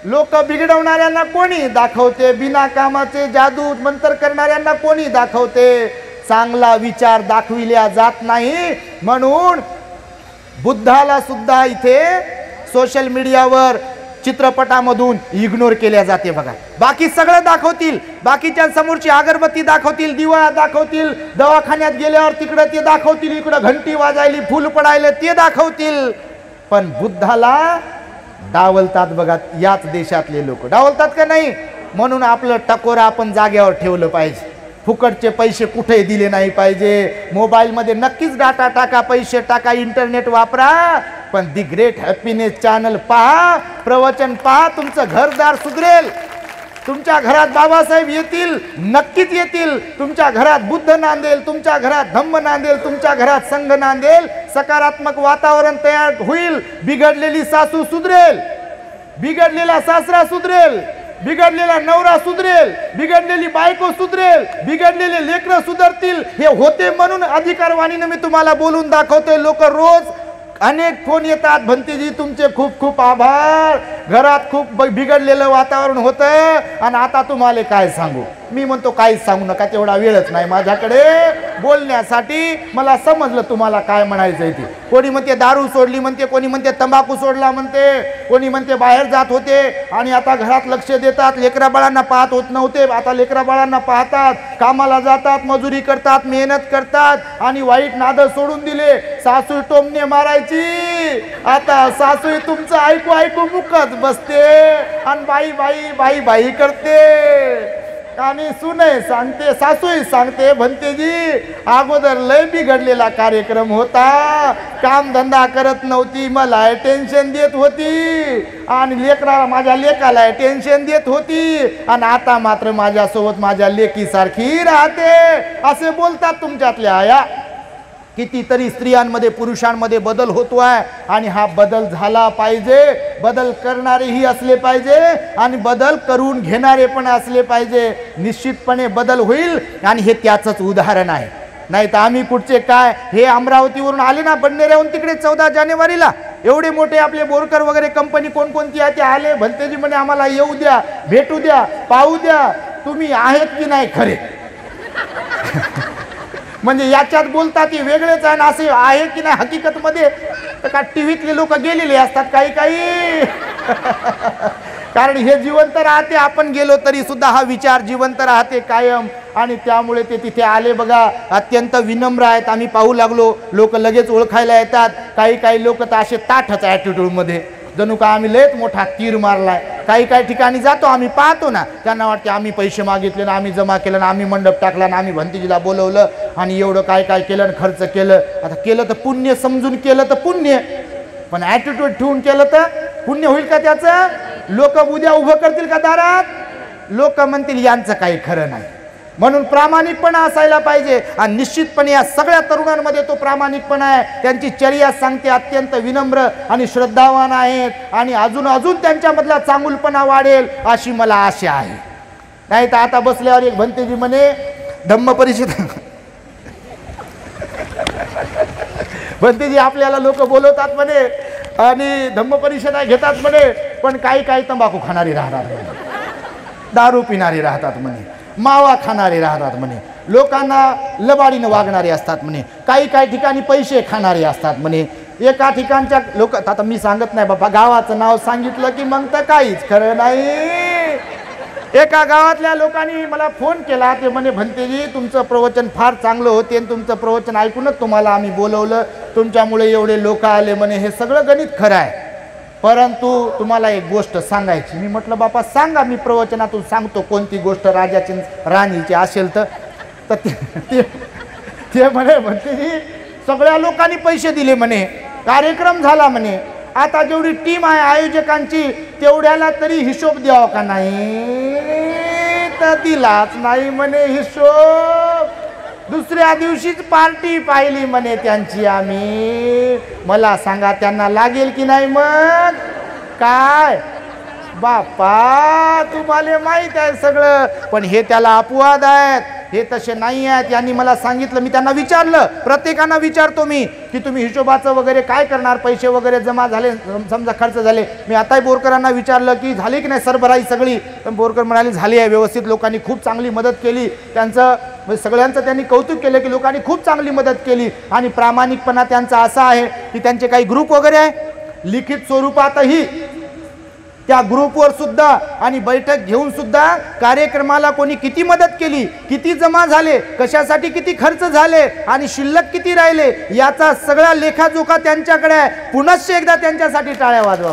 लोक बिघडवणाऱ्यांना कोणी दाखवते? बिना कामाचे जादू मंत्र करणाऱ्यांना कोणी दाखवते? चांगला विचार दाखविल्या जात नाही. म्हणून बुद्धाला सुद्धा इथे सोशल मीडियावर चित्रपटामधून इग्नोर केल्या जाते बघा. बाकी सगळं दाखवतील, बाकीच्या समोरची अगरबत्ती दाखवतील, दिवा दाखवतील, दवाखान्यात गेल्यावर तिकडे ते दाखवतील, इकडे घंटी वाजायली, फुल पडायला ते दाखवतील. पण बुद्धाला डावलतात बघा. याच देशातले लोक डावलतात का नाही? म्हणून आपलं टकोरा आपण जाग्यावर ठेवलं पाहिजे. फुकटचे पैसे कुठे दिले नाही पाहिजे. मोबाईलमध्ये नक्कीच डाटा टाका, पैसे टाका, इंटरनेट वापरा, पण दी ग्रेट हॅपीनेस चॅनल पहा, प्रवचन पहा. तुमचं घरदार सुधरेल. तुमच्या घरात बाबासाहेब येतील, नक्कीच येतील. तुमच्या घरात बुद्ध नांदेल, तुमच्या घरात धम्म नांदेल, तुमच्या घरात संघ नांदेल. सकारात्मक वातावरण तयार होईल. बिघडलेली सासू सुधरेल, बिघडलेला सासरा सुधरेल, बिघडलेला नवरा सुधरेल, बिघडलेली बायको सुधरेल, बिघडलेले लेकरं सुधरतील. हे होते म्हणून अधिकारवाणीने मी तुम्हाला बोलून दाखवतोय. लोक रोज अनेक फोन येतात, भंतेजी तुमचे खूप खूप आभार, घरात खूप बिघडलेलं वातावरण होतं आणि आता तुम्हाला काय सांगू. मी म्हणतो काहीच सांगू नका, तेवढा वेळच नाही माझ्याकडे बोलण्यासाठी. मला समजलं तुम्हाला काय म्हणायचं ते. कोणी म्हणते दारू सोडली म्हणते, कोणी म्हणते तंबाखू सोडला म्हणते, कोणी म्हणते बाहेर जात होते आणि आता घरात लक्ष देतात. लेकरा बाळांना पाहत होत नव्हते, आता लेकरा बाळांना पाहतात, कामाला जातात, मजुरी करतात, मेहनत करतात आणि वाईट नाद सोडून दिले. सासू टोमणे मारायची, आता सासू तुमचं ऐकू ऐकू मुकत बसते आणि बाई बाई बाई बाई करते. आणि सुने सांगते, सासूही सांगते, भंतेजी अगोदर लय बिघडलेला कार्यक्रम होता, काम धंदा करत नव्हती, मला टेन्शन देत होती आणि लेकराला, माझ्या लेकाला टेन्शन देत होती आणि आता मात्र माझ्यासोबत माझ्या लेकीसारखी राहते. असे बोलतात तुमच्यातल्या आया. कितीतरी स्त्रियांमध्ये पुरुषांमध्ये बदल होतोय आणि हा बदल झाला पाहिजे. बदल करणारेही असले पाहिजे आणि बदल करून घेणारे पण असले पाहिजे. निश्चितपणे बदल होईल आणि हे त्याचंच उदाहरण आहे. नाही तर आम्ही कुठचे काय, हे अमरावतीवरून आले ना बंडेऱ्याहून तिकडे 14 जानेवारीला, एवढे मोठे आपले बोरकर वगैरे कंपनी कोणकोणती आहे ते आले. भंतेजी म्हणे आम्हाला येऊ द्या, भेटू द्या, पाहू द्या, तुम्ही आहेत की नाही खरे. म्हणजे याच्यात बोलतात की वेगळेच आहे ना, असे आहे की नाही हकीकत मध्ये. तर का टीव्हीतले लोक गेलेले असतात काही काही. कारण हे जिवंत राहते, आपण गेलो तरी सुद्धा हा विचार जिवंत राहते कायम, आणि त्यामुळे ते तिथे आले बघा. अत्यंत विनम्र आहेत. आम्ही पाहू लागलो, लोक लगेच ओळखायला येतात. काही लोक तर असे ताठच ॲटिट्यूडमध्ये, जणू का आम्ही लयच मोठा तीर मारलाय. काही ठिकाणी जातो आम्ही, पाहतो ना, त्यांना वाटते आम्ही पैसे मागितले ना, आम्ही जमा केलं ना, आम्ही मंडप टाकला ना, आम्ही भंतीजीला बोलवलं आणि एवढं काय केलं आणि खर्च केलं. आता केलं तर पुण्य, समजून केलं तर पुण्य, पण ॲटिट्यूड ठेवून केलं तर पुण्य होईल का त्याचं? लोक उद्या उभं करतील का दारात? लोक म्हणतील यांचं काही खरं नाही. म्हणून प्रामाणिकपणा असायला पाहिजे, आणि निश्चितपणे या सगळ्या तरुणांमध्ये तो प्रामाणिकपणा आहे. त्यांची चर्या सांगते अत्यंत विनम्र आणि श्रद्धावान आहेत, आणि अजून त्यांच्यामधला चांगुलपणा वाढेल अशी मला आशा आहे. नाही तर आता बसल्यावर एक भंतेजी म्हणे धम्म परिषद भंतेजी आपल्याला लोक बोलवतात म्हणे आणि धम्म परिषदा घेतात म्हणे, पण काही तंबाखू खाणारी राहतात म्हणे, दारू पिणारी राहतात म्हणे, मावा खाणारे राहतात म्हणे, लोकांना लबाडीनं वागणारे असतात म्हणे, काही ठिकाणी पैसे खाणारे असतात म्हणे. एका ठिकाणच्या लोक, आता मी सांगत नाही बाबा, गावाचं नाव सांगितलं की मग तर काहीच खरं नाही. एका गावातल्या लोकांनी मला फोन केला, ते म्हणे भंतेजी तुमचं प्रवचन फार चांगलं होते आणि तुमचं प्रवचन ऐकूनच तुम्हाला आम्ही बोलवलं, तुमच्यामुळे एवढे लोक आले म्हणे. हे सगळं गणित खरं आहे, परंतु तुम्हाला एक गोष्ट सांगायची. मी म्हटलं बापा सांगा, मी प्रवचनातून सांगतो कोणती गोष्ट राजाची राणीची असेल तर ते म्हणे भंतेजी सगळ्या लोकांनी पैसे दिले म्हणे, कार्यक्रम झाला म्हणे, आता जेवढी टीम आहे आयोजकांची तेवढ्याला तरी हिशोब द्यावा का नाही? तर दिलाच नाही म्हणे हिशोब. दुसऱ्या दिवशीच पार्टी पाहिली म्हणे त्यांची आम्ही. मला सांगा त्यांना लागेल की नाही? मग काय बापा, तुम्हाला माहित आहे सगळं, पण हे त्याला अपवाद आहेत, हे तसे नाही आहेत. यांनी मला सांगितलं, मी त्यांना विचारलं, प्रत्येकांना विचारतो मी की तुम्ही हिशोबाचं वगैरे काय करणार, पैसे वगैरे जमा झाले, समजा खर्च झाले. मी आताही बोरकरांना विचारलं की झाली की नाही सरभराई सगळी, पण बोरकर म्हणाले झाली आहे व्यवस्थित, लोकांनी खूप चांगली मदत केली. त्यांचं सगळ्यांचं त्यांनी कौतुक केलं की लोकांनी खूप चांगली मदत केली. आणि प्रामाणिकपणा त्यांचा असा आहे की त्यांचे काही ग्रुप वगैरे आहे, लिखित स्वरूपातही त्या ग्रुपवर सुद्धा आणि बैठक घेऊन सुद्धा कार्यक्रमाला कोणी किती मदत केली, किती जमा झाले, कशासाठी किती खर्च झाले आणि शिल्लक किती राहिले, याचा सगळा लेखाजोखा त्यांच्याकडे आहे. पुनश्च एकदा त्यांच्यासाठी टाळ्या वाजवा.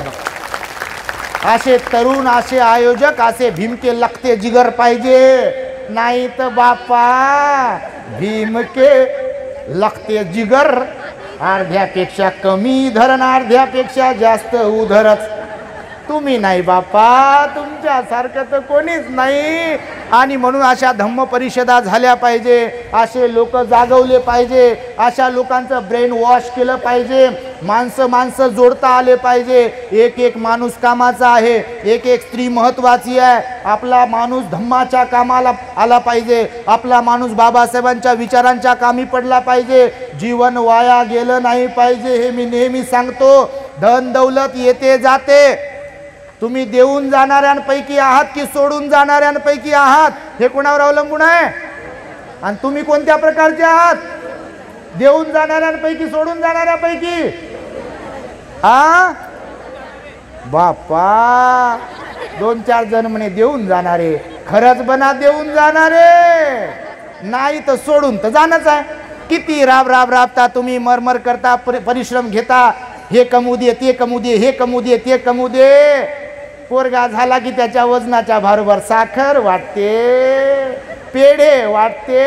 असे तरुण, असे आयोजक, असे भीमके लखते जिगर पाहिजे. नाही तर बापा भीमके लखते जिगर अर्ध्यापेक्षा कमी धरण, अर्ध्यापेक्षा जास्त उधरच. तुम्ही नाही बापा, तुमच्यासारखं तर कोणीच नाही. आणि म्हणून अशा धम्म परिषदा झाल्या पाहिजे, असे लोक जागवले पाहिजे, अशा लोकांचं ब्रेन वॉश केलं पाहिजे, माणसं जोडता आले पाहिजे. एक माणूस कामाचा आहे, एक स्त्री महत्वाची आहे. आपला माणूस धम्माच्या कामाला आला पाहिजे, आपला माणूस बाबासाहेबांच्या विचारांच्या कामी पडला पाहिजे. जीवन वाया गेलं नाही पाहिजे, हे मी नेहमी सांगतो. धन दौलत येते जाते, तुम्ही देऊन जाणाऱ्यांपैकी आहात की सोडून जाणाऱ्यांपैकी आहात, हे कोणावर अवलंबून आहे. आणि तुम्ही कोणत्या प्रकारचे आहात? देऊन जाणाऱ्यांपैकी सोडून जाणाऱ्यापैकी? बापा 2-4 जण म्हणे देऊन जाणारे, खरंच बना देऊन जाणारे, नाही तर सोडून तर जाणंच आहे. किती राबता तुम्ही, मरमर करता, परिश्रम घेता, हे कमू दे, ते कमू दे, हे कमू दे, ते कमू दे. पोरगा झाला की त्याच्या वजनाच्या भारोबर साखर वाटते, पेढे वाटते,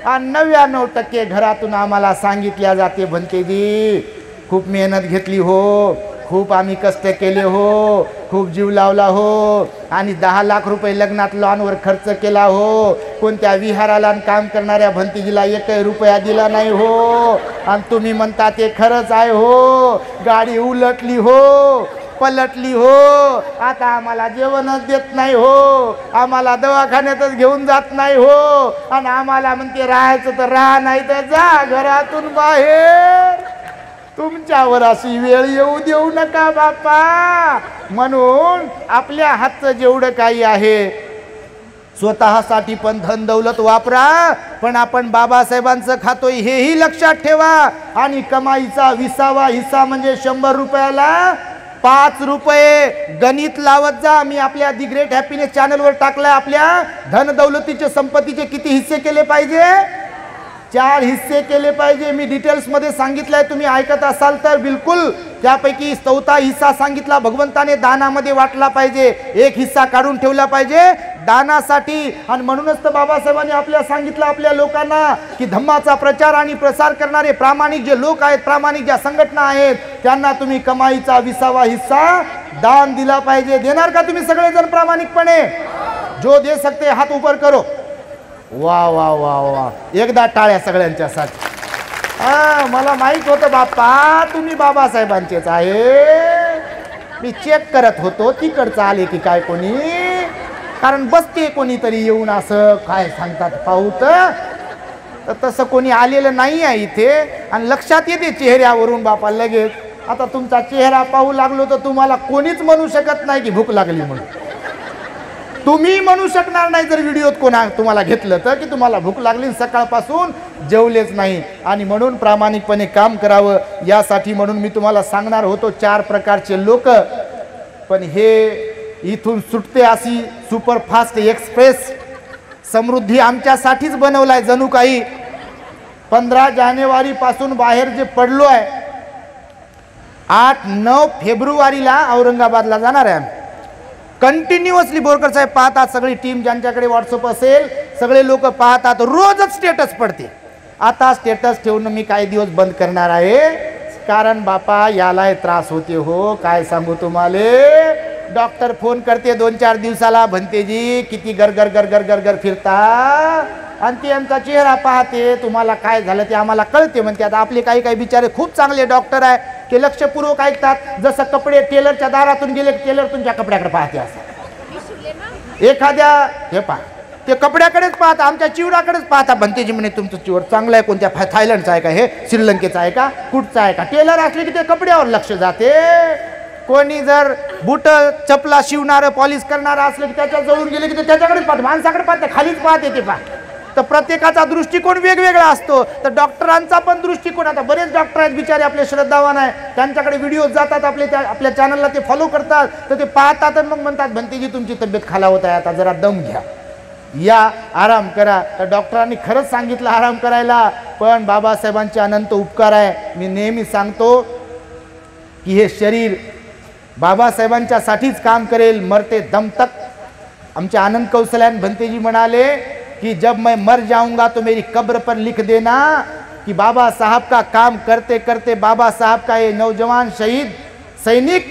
आणि 99% घरातून आम्हाला सांगितल्या जाते भंतेजी खूप मेहनत घेतली हो, खूप आम्ही कष्ट केले हो, खूप जीव लावला हो, आणि 10 लाख रुपये लग्नात लॉनवर खर्च केला हो, कोणत्या विहाराला काम करणाऱ्या भंतीजीला 1 रुपया दिला नाही हो. आणि तुम्ही म्हणता ते खरंच आहे हो. गाडी उलटली हो, पलटली हो, आता आम्हाला जेवणच देत नाही हो, आम्हाला दवाखान्यातच घेऊन जात नाही हो, आणि आम्हाला म्हणते राहायचं तर राहा, नाही तर जा घरातून बाहेर. तुमच्यावर अशी वेळ येऊ देऊ नका बापा. म्हणून आपल्या हातचं जेवढं काही आहे स्वतःसाठी पण धन दौलत वापरा, पण आपण बाबासाहेबांचं खातोय हेही लक्षात ठेवा. आणि कमाईचा 20वा हिस्सा म्हणजे 100 रुपयाला 5 रुपये गणित लावत जा. मी आपल्या दी ग्रेट हॅपीनेस चॅनलवर टाकलाय. आपल्या धन दौलतीचे संपत्तीचे किती हिस्से केले पाहिजे? 4 हिस्से केले पाहिजे. मी डिटेल्स मध्ये सांगितलंय, तुम्ही ऐकत असाल तर बिलकुल. त्यापैकी 4था हिस्सा सांगितला भगवंताने दानामध्ये वाटला पाहिजे. 1 हिस्सा काढून ठेवला पाहिजे दानासाठी. आणि म्हणूनच तर बाबासाहेबांनी आपल्याला सांगितलं आपल्या लोकांना की धम्माचा प्रचार आणि प्रसार करणारे प्रामाणिक जे लोक आहेत, प्रामाणिक ज्या संघटना आहेत, त्यांना तुम्ही कमाईचा 20वा हिस्सा दान दिला पाहिजे. देणार का तुम्ही सगळेजण प्रामाणिकपणे? जो दे सकते हात ऊपर करो. वा वा वा वा, एकदा टाळ्या सगळ्यांच्यासाठी. मला माहित होतं बाप्पा तुम्ही बाबासाहेबांचेच आहे. मी चेक करत होतो तिकडचं आले की काय कोणी, कारण बसते कोणीतरी येऊन असं काय सांगतात पाहू तर तसं कोणी आलेलं नाही आहे इथे. आणि लक्षात येते चेहऱ्यावरून बापा लगेच. आता तुमचा चेहरा पाहू लागलो तर तुम्हाला कोणीच म्हणू शकत नाही की भूक लागली म्हणून. तुम्ही म्हणू शकणार नाही जर व्हिडिओत कोणा तुम्हाला घेतलं तर की तुम्हाला भूक लागली, सकाळपासून जेवलेच नाही. आणि म्हणून प्रामाणिकपणे काम करावं यासाठी म्हणून मी तुम्हाला सांगणार होतो 4 प्रकारचे लोक. पण हे इथून सुटते अशी सुपरफास्ट एक्सप्रेस समृद्धी आमच्यासाठीच बनवलाय जणू काही. 15 जानेवारी पासून बाहेर जे पडलो आहे, 8-9 फेब्रुवारीला औरंगाबादला जाणार आहे. कंटिन्युअसली बोरकर साहेब पाहतात, सगळी टीम ज्यांच्याकडे व्हॉट्सअप असेल सगळे लोक पाहतात, रोजच स्टेटस पडते. आता स्टेटस ठेवणं मी काही दिवस बंद करणार आहे, कारण बापा यालाही त्रास होते हो. काय सांगू तुम्हाला, डॉक्टर फोन करते 2-4 दिवसाला, भंतेजी किती गरगर गरगर गरगर फिरता, आणि ते आमचा चेहरा पाहते, तुम्हाला काय झालं ते आम्हाला कळते म्हणते. आता आपले काही काही बिचारे खूप चांगले डॉक्टर आहे, ते लक्षपूर्वक ऐकतात. जसं कपडे टेलरच्या दारातून गेले टेलर तुमच्या कपड्याकडे पाहते असं. एखाद्या हे पहा ते कपड्याकडेच पाहता, आमच्या चिवडाकडेच पाहता. भंतेजी म्हणे तुमचं चिवड चांगलं आहे, कोणत्या थायलंडचा आहे का, हे श्रीलंकेचा आहे का, कुठचा आहे का. टेलर असले की ते कपड्यावर लक्ष जाते. कोणी जर बूट चपला शिवणारं पॉलिश करणारं असलं की त्याच्या जवळून गेले की ते त्याच्याकडेच पाहते, माणसाकडे पाहते, खालीच पाहते ते पहा. तर प्रत्येकाचा दृष्टिकोन वेगवेगळा असतो. तर डॉक्टरांचा पण दृष्टिकोन, आता बरेच डॉक्टर आहेत बिचारे आपले श्रद्धावान आहे, त्यांच्याकडे व्हिडिओ जातात आपल्या चॅनलला, ते फॉलो करतात. तर ते पाहतात आणि मग म्हणतात भंतेजी तुमची तब्येत खालावत आहे, आता जरा दम घ्या, या आराम करा. तर डॉक्टरांनी खरंच सांगितलं आराम करायला, पण बाबासाहेबांचे अनंत उपकार आहे. मी नेहमी सांगतो की हे शरीर बाबासाहेबांच्यासाठीच काम करेल मरते दम तक. आमचे आनंद कौशल्यान भंतेजी म्हणाले कि जब मैं मर जाऊंगा तो मेरी कब्र पर लिख देना कि बाबा साहब का काम करते करते बाबा साहब का ये नौजवान शहीद सैनिक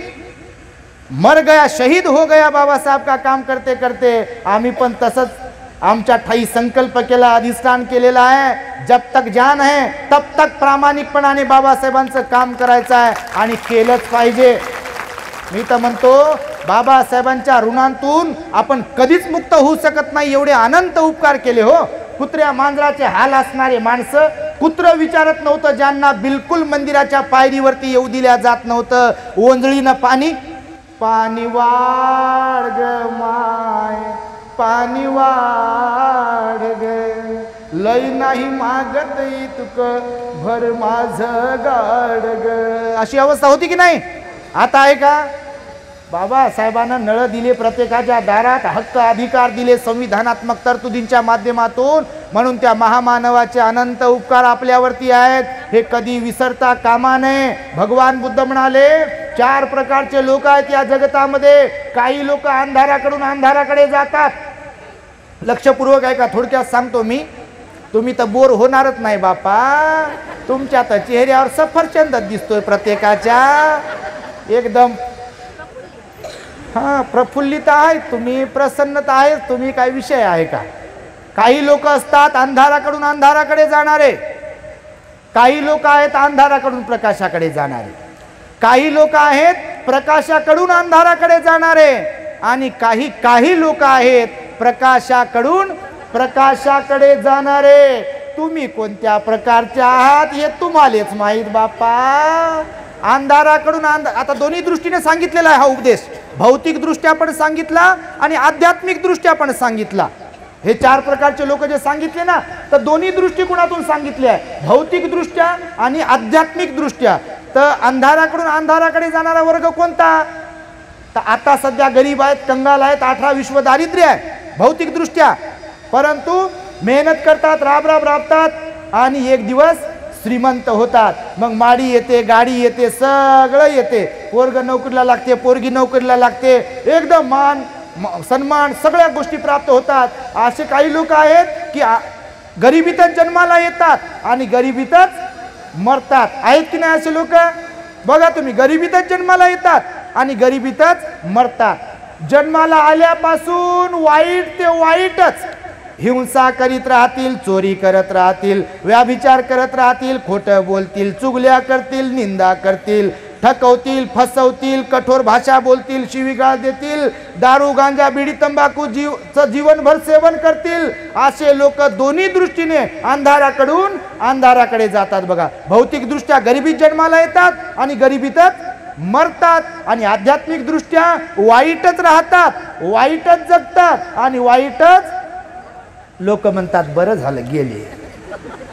मर गया, शहीद हो गया बाबा साहब का काम करते करते. आम्ही पण तसंच आमच्या ठाई संकल्प केला, अधिष्ठान केलेला आहे, जब तक जान है तब तक प्रामाणिकपणाने बाबासाहेबांचं काम करायचं आहे आणि केलंच पाहिजे. मी तर म्हणतो बाबासाहेबांच्या ऋणांतून आपण कधीच मुक्त होऊ शकत नाही. एवढे अनंत उपकार केले हो. कुत्र्या मांजराचे हाल असणारे माणसं, कुत्र विचारत नव्हतं ज्यांना बिलकुल मंदिराच्या पायरीवरती येऊ दिल्या जात नव्हतं. ओंजळीनं पाणी पाणी वाढ ग माय, पाणी वाढ ग, लय नाही मागत इतक भर माझ गाड ग, अशी अवस्था होती की नाही. आता आहे का. बाबासाहेबांना नळ दिले प्रत्येकाच्या दारात, हक्क अधिकार दिले संविधानात्मक तरतुदींच्या माध्यमातून. म्हणून त्या महामानवाचे अनंत उपकार आपल्यावरती आहेत, हे कधी विसरता कामा नये. भगवान बुद्ध म्हणाले 4 प्रकारचे लोक आहेत या जगतामध्ये. काही लोक अंधाराकडून अंधाराकडे जातात. लक्षपूर्वक आहे का, थोडक्यात सांगतो मी, तुम्ही तर बोर होणारच नाही बापा. तुमच्या तर चेहऱ्यावर सफरचंद दिसतोय प्रत्येकाच्या, एकदम प्रफुल्लित आहे तुम्ही, प्रसन्नता आहे तुम्ही, काय विषय आहे का. काही लोक असतात अंधाराकडून अंधाराकडे जाणारे, काही लोक आहेत अंधाराकडून प्रकाशाकडे जाणारे, काही लोक आहेत प्रकाशाकडून अंधाराकडे जाणारे, आणि काही लोक आहेत प्रकाशाकडून प्रकाशाकडे जाणारे. तुम्ही कोणत्या प्रकारचे आहात हे तुम्हालाच माहीत बापा. अंधाराकडून आता दोन्ही दृष्टीने सांगितलेला आहे हा उपदेश. भौतिक दृष्ट्या पण सांगितला आणि आध्यात्मिक दृष्ट्या पण सांगितला. हे 4 प्रकारचे लोक जे सांगितले ना, तर दोन्ही दृष्टिकोनातून सांगितले आहे, भौतिक दृष्ट्या आणि आध्यात्मिक दृष्ट्या. तर अंधाराकडून अंधाराकडे जाणारा वर्ग कोणता? तर आता सध्या गरीब आहेत, कंगाल आहेत, 18 विश्व दारिद्र्य आहे भौतिकदृष्ट्या, परंतु मेहनत करतात, राबतात आणि एक दिवस श्रीमंत होतात. मग माडी येते, गाडी येते, सगळं येते, पोरग नोकरीला लागते, पोरगी नोकरीला लागते, एकदम मान सन्मान सगळ्या गोष्टी प्राप्त होतात. असे काही लोक आहेत की गरिबीतच जन्माला येतात आणि गरिबीतच मरतात. आहेत की नाही असे लोक? बघा तुम्ही, गरिबीतच जन्माला येतात आणि गरिबीतच मरतात. जन्माला आल्यापासून वाईट ते वाईटच, हिंसा करीत राहतील, चोरी करत राहतील, व्याभिचार करत राहतील, खोटं बोलतील, चुगल्या करतील, निंदा करतील, ठकवतील, फसवतील, कठोर भाषा बोलतील, शिवीगाळ देतील, दारू गांजा बिडी तंबाखू जीवनभर सेवन करतील. असे लोक दोन्ही दृष्टीने अंधाराकडून अंधाराकडे जातात. बघा, भौतिकदृष्ट्या गरिबीत जन्माला येतात आणि गरिबीतच मरतात आणि आध्यात्मिक दृष्ट्या वाईटच राहतात, वाईटच जगतात आणि वाईटच लोक म्हणतात बरं झालं गेले,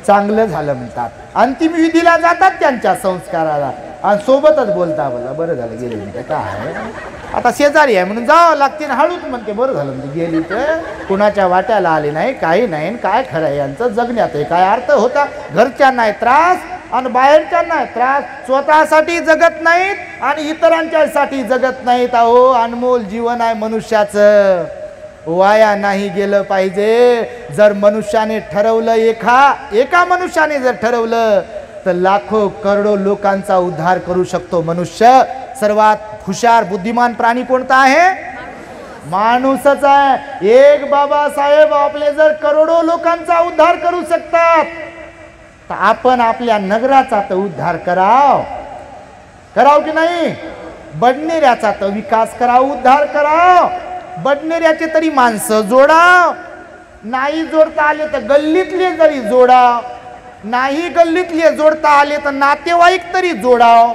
चांगलं झालं म्हणतात. अंतिम विधीला जातात त्यांच्या संस्काराला आणि सोबतच बोलता बोला बरं झालं गेले म्हणते. काय आता शेजारी आहे म्हणून जावं लागते ना, हळूच म्हणते बरं झालं म्हणजे गेली, तर कुणाच्या वाट्याला आले नाही, काही नाही. काय खरं आहे यांचं जगण्यात आहे काय अर्थ होता? घरच्यांना त्रास आणि बाहेरच्यांना त्रास, स्वतःसाठी जगत नाहीत आणि इतरांच्यासाठी जगत नाहीत. अहो, अनमोल जीवन आहे मनुष्याचं, वाया नाही गेलं पाहिजे. जर मनुष्याने ठरवलं, एका मनुष्याने जर ठरवलं तर लाखो करोडो लोकांचा उद्धार करू शकतो मनुष्य. सर्वात हुशार बुद्धिमान प्राणी कोणता आहे? माणूसच आहे. एक बाबासाहेब आपले जर करोडो लोकांचा उद्धार करू शकतात तर आपण आपल्या नगराचा तर उद्धार कराव की नाही? बडनेऱ्याचा तर विकास कराव, उद्धार कराव. बडनेऱ्याचे तरी माणसं जोडाव, नाही जोडता आले तर गल्लीतले जरी जोडाव, नाही गल्लीतले जोडता आले तर नातेवाईक तरी जोडाव,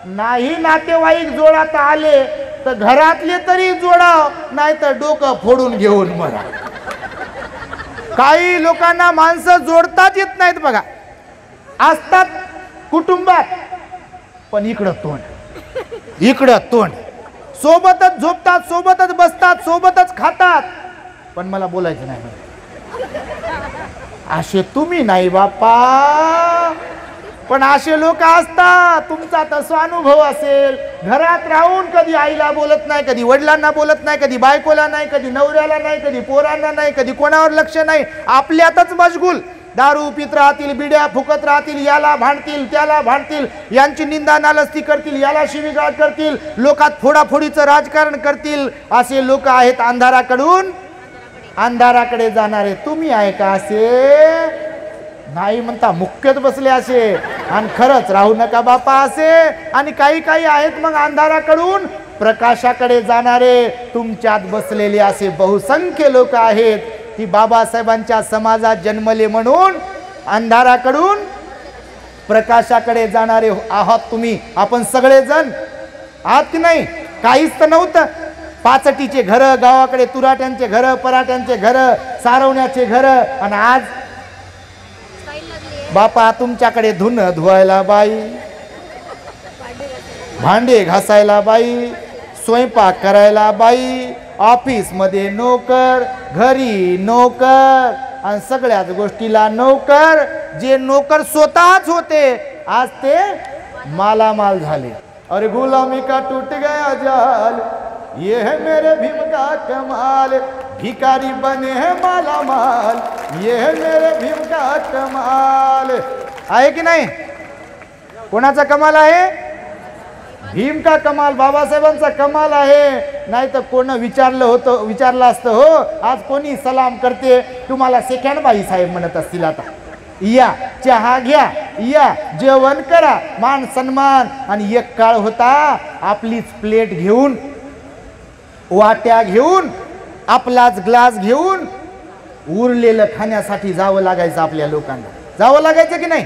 नाही नातेवाईक जोडता आले तर घरातले तरी जोडाव, नाही तर डोकं फोडून घेऊन मरा. काही लोकांना माणसं जोडताच येत नाहीत. बघा, असतात कुटुंबात पण इकडं तोंड, सोबतच झोपतात, सोबतच बसतात, सोबतच खातात, पण मला बोलायचं नाही. असे तुम्ही नाही बाप्पा, पण असे लोक असतात. तुमचा तसा अनुभव असेल. घरात राहून कधी आईला बोलत नाही, कधी वडिलांना बोलत नाही, कधी बायकोला नाही, कधी नवऱ्याला नाही, कधी पोरांना नाही, कधी कोणावर लक्ष नाही, आपल्यातच मशगूल. दारू पित राहतील, बिड्या फुकत राहतील, याला भांडतील, त्याला भांडतील, यांची निंदा नालस्ती करतील, याला शिवीगाळ करतील, लोकात फोडाफोडीचं राजकारण करतील. असे लोक आहेत अंधाराकडून अंधाराकडे जाणारे. तुम्ही आहे का असे? नाही म्हणता, मुख्यत बसले असे. आणि खरंच राहू नका बापा असे. आणि काही आहेत मग अंधाराकडून प्रकाशाकडे जाणारे. तुमच्यात बसलेले असे बहुसंख्य लोक आहेत की बाबासाहेबांच्या समाजात जन्मले म्हणून अंधाराकडून प्रकाशाकडे जाणारे आहात तुम्ही. आपण सगळेजण आहात की नाही? काहीच तर नव्हतं. पाचटीचे घर, गावाकडे तुराट्यांचे घर, पराठ्यांचे घर, सारवण्याचे घर, आणि आज बापा तुमच्याकडे धुणं धुवायला बाई, भांडे घासायला बाई, स्वयंपाक करायला बाई, ऑफिस मध्ये नोकर, घरी नोकर, आणि सगळ्याच गोष्टीला नोकर. जे नोकर स्वतःच होते आज ते मालामाल झाले. अरे गुलामी का टूट गया जाल, ये है मेरे भीम का कमाल, भिकारी बने हैं मालामाल, ये है मेरे भीम का कमाल. आहे की नाही? कोणाचा कमाल आहे? भीम का कमाल, बाबासाहेबांचा कमाल आहे. नाही तर कोण विचारलं असतं, हो आज कोणी सलाम करते तुम्हाला? सेकंड बाई साहेब म्हणत असतील. आता या चहा घ्या, या जेवण करा, मान सन्मान. आणि एक काळ होता आपलीच प्लेट घेऊन, वाट्या घेऊन, आपलाच ग्लास घेऊन उरलेलं खाण्यासाठी जावं लागायचं. आपल्या लोकांना जावं लागायचं की नाही?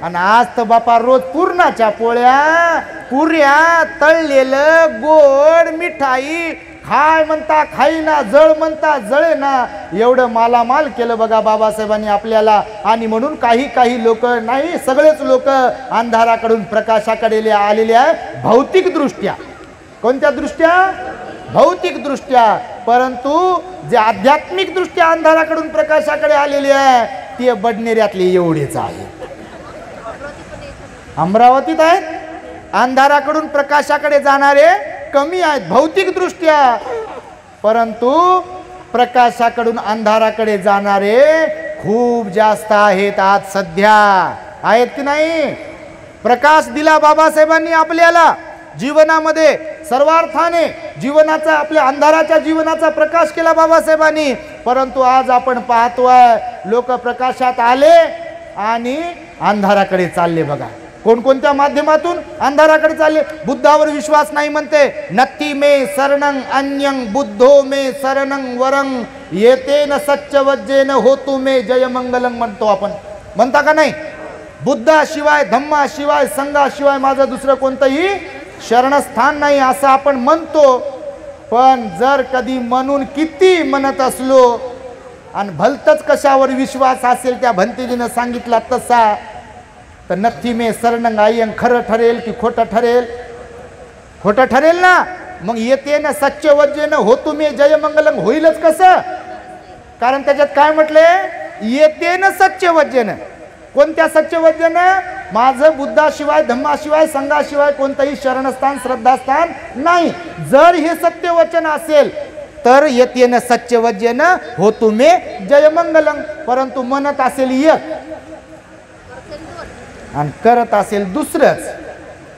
आणि आज तर बापा रोज पुरणाच्या पोळ्या, पुऱ्या, तळलेलं गोड मिठाई खाय म्हणता खाईना, जळ म्हणता जळे ना, एवढं मालामाल केलं बघा बाबासाहेबांनी आपल्याला. आणि म्हणून काही लोक नाही, सगळेच लोक अंधाराकडून प्रकाशाकडे आलेले आहे भौतिक दृष्ट्या. कोणत्या दृष्ट्या? भौतिक दृष्ट्या. परंतु जे आध्यात्मिक दृष्ट्या अंधाराकडून प्रकाशाकडे आलेले आहे ते बडनेऱ्यातले एवढेच आहे. अमरावतीत आहेत, अंधाराकडून प्रकाशाकडे जाणारे कमी आहेत भौतिक दृष्ट्या, परंतु प्रकाशाकडून अंधाराकडे जाणारे खूप जास्त आहेत आज सध्या. आहेत की नाही? प्रकाश दिला बाबासाहेबांनी आपल्याला जीवनामध्ये, सर्वार्थाने जीवनाचा, आपल्या अंधाराच्या जीवनाचा प्रकाश केला बाबासाहेबांनी. परंतु आज आपण पाहतोय लोक प्रकाशात आले आणि अंधाराकडे चालले बघा. कोणकोणत्या माध्यमातून अंधाराकडे चालले? बुद्धावर विश्वास नाही म्हणते, नत्ती मे शरणं अन्यं बुद्धो मे शरणं वरं येतेन सच्चवज्जेन होतु मे जयमंगलं म्हणतो आपण. म्हणता का नाही? बुद्धाशिवाय, धम्माशिवाय, संघाशिवाय माझं दुसरं कोणतंही शरणस्थान नाही असं आपण म्हणतो. पण जर कधी म्हणून किती म्हणत असलो आणि भलतच कशावर विश्वास असेल त्या भंतेजीनं सांगितला तसा, तर नक्की मे शरणं आयं खरं ठरेल की खोटं ठरेल? खोटं ठरेल ना. मग येते ना सच्चवज्जेन होतु मे जयमंगलम होईलच कसं? कारण त्याच्यात काय म्हटले? येते ना सच्चवज्जेन. कोणत्या सच्चवज्जेन? माझं बुद्धाशिवाय, धम्माशिवाय, संघाशिवाय कोणतंही शरणस्थान, श्रद्धास्थान नाही. जर हे सत्यवचन असेल तर येते ना सच्चवज्जेन होतु मे जयमंगलम. परंतु म्हणत असेल एक आणि करत असेल दुसरंच,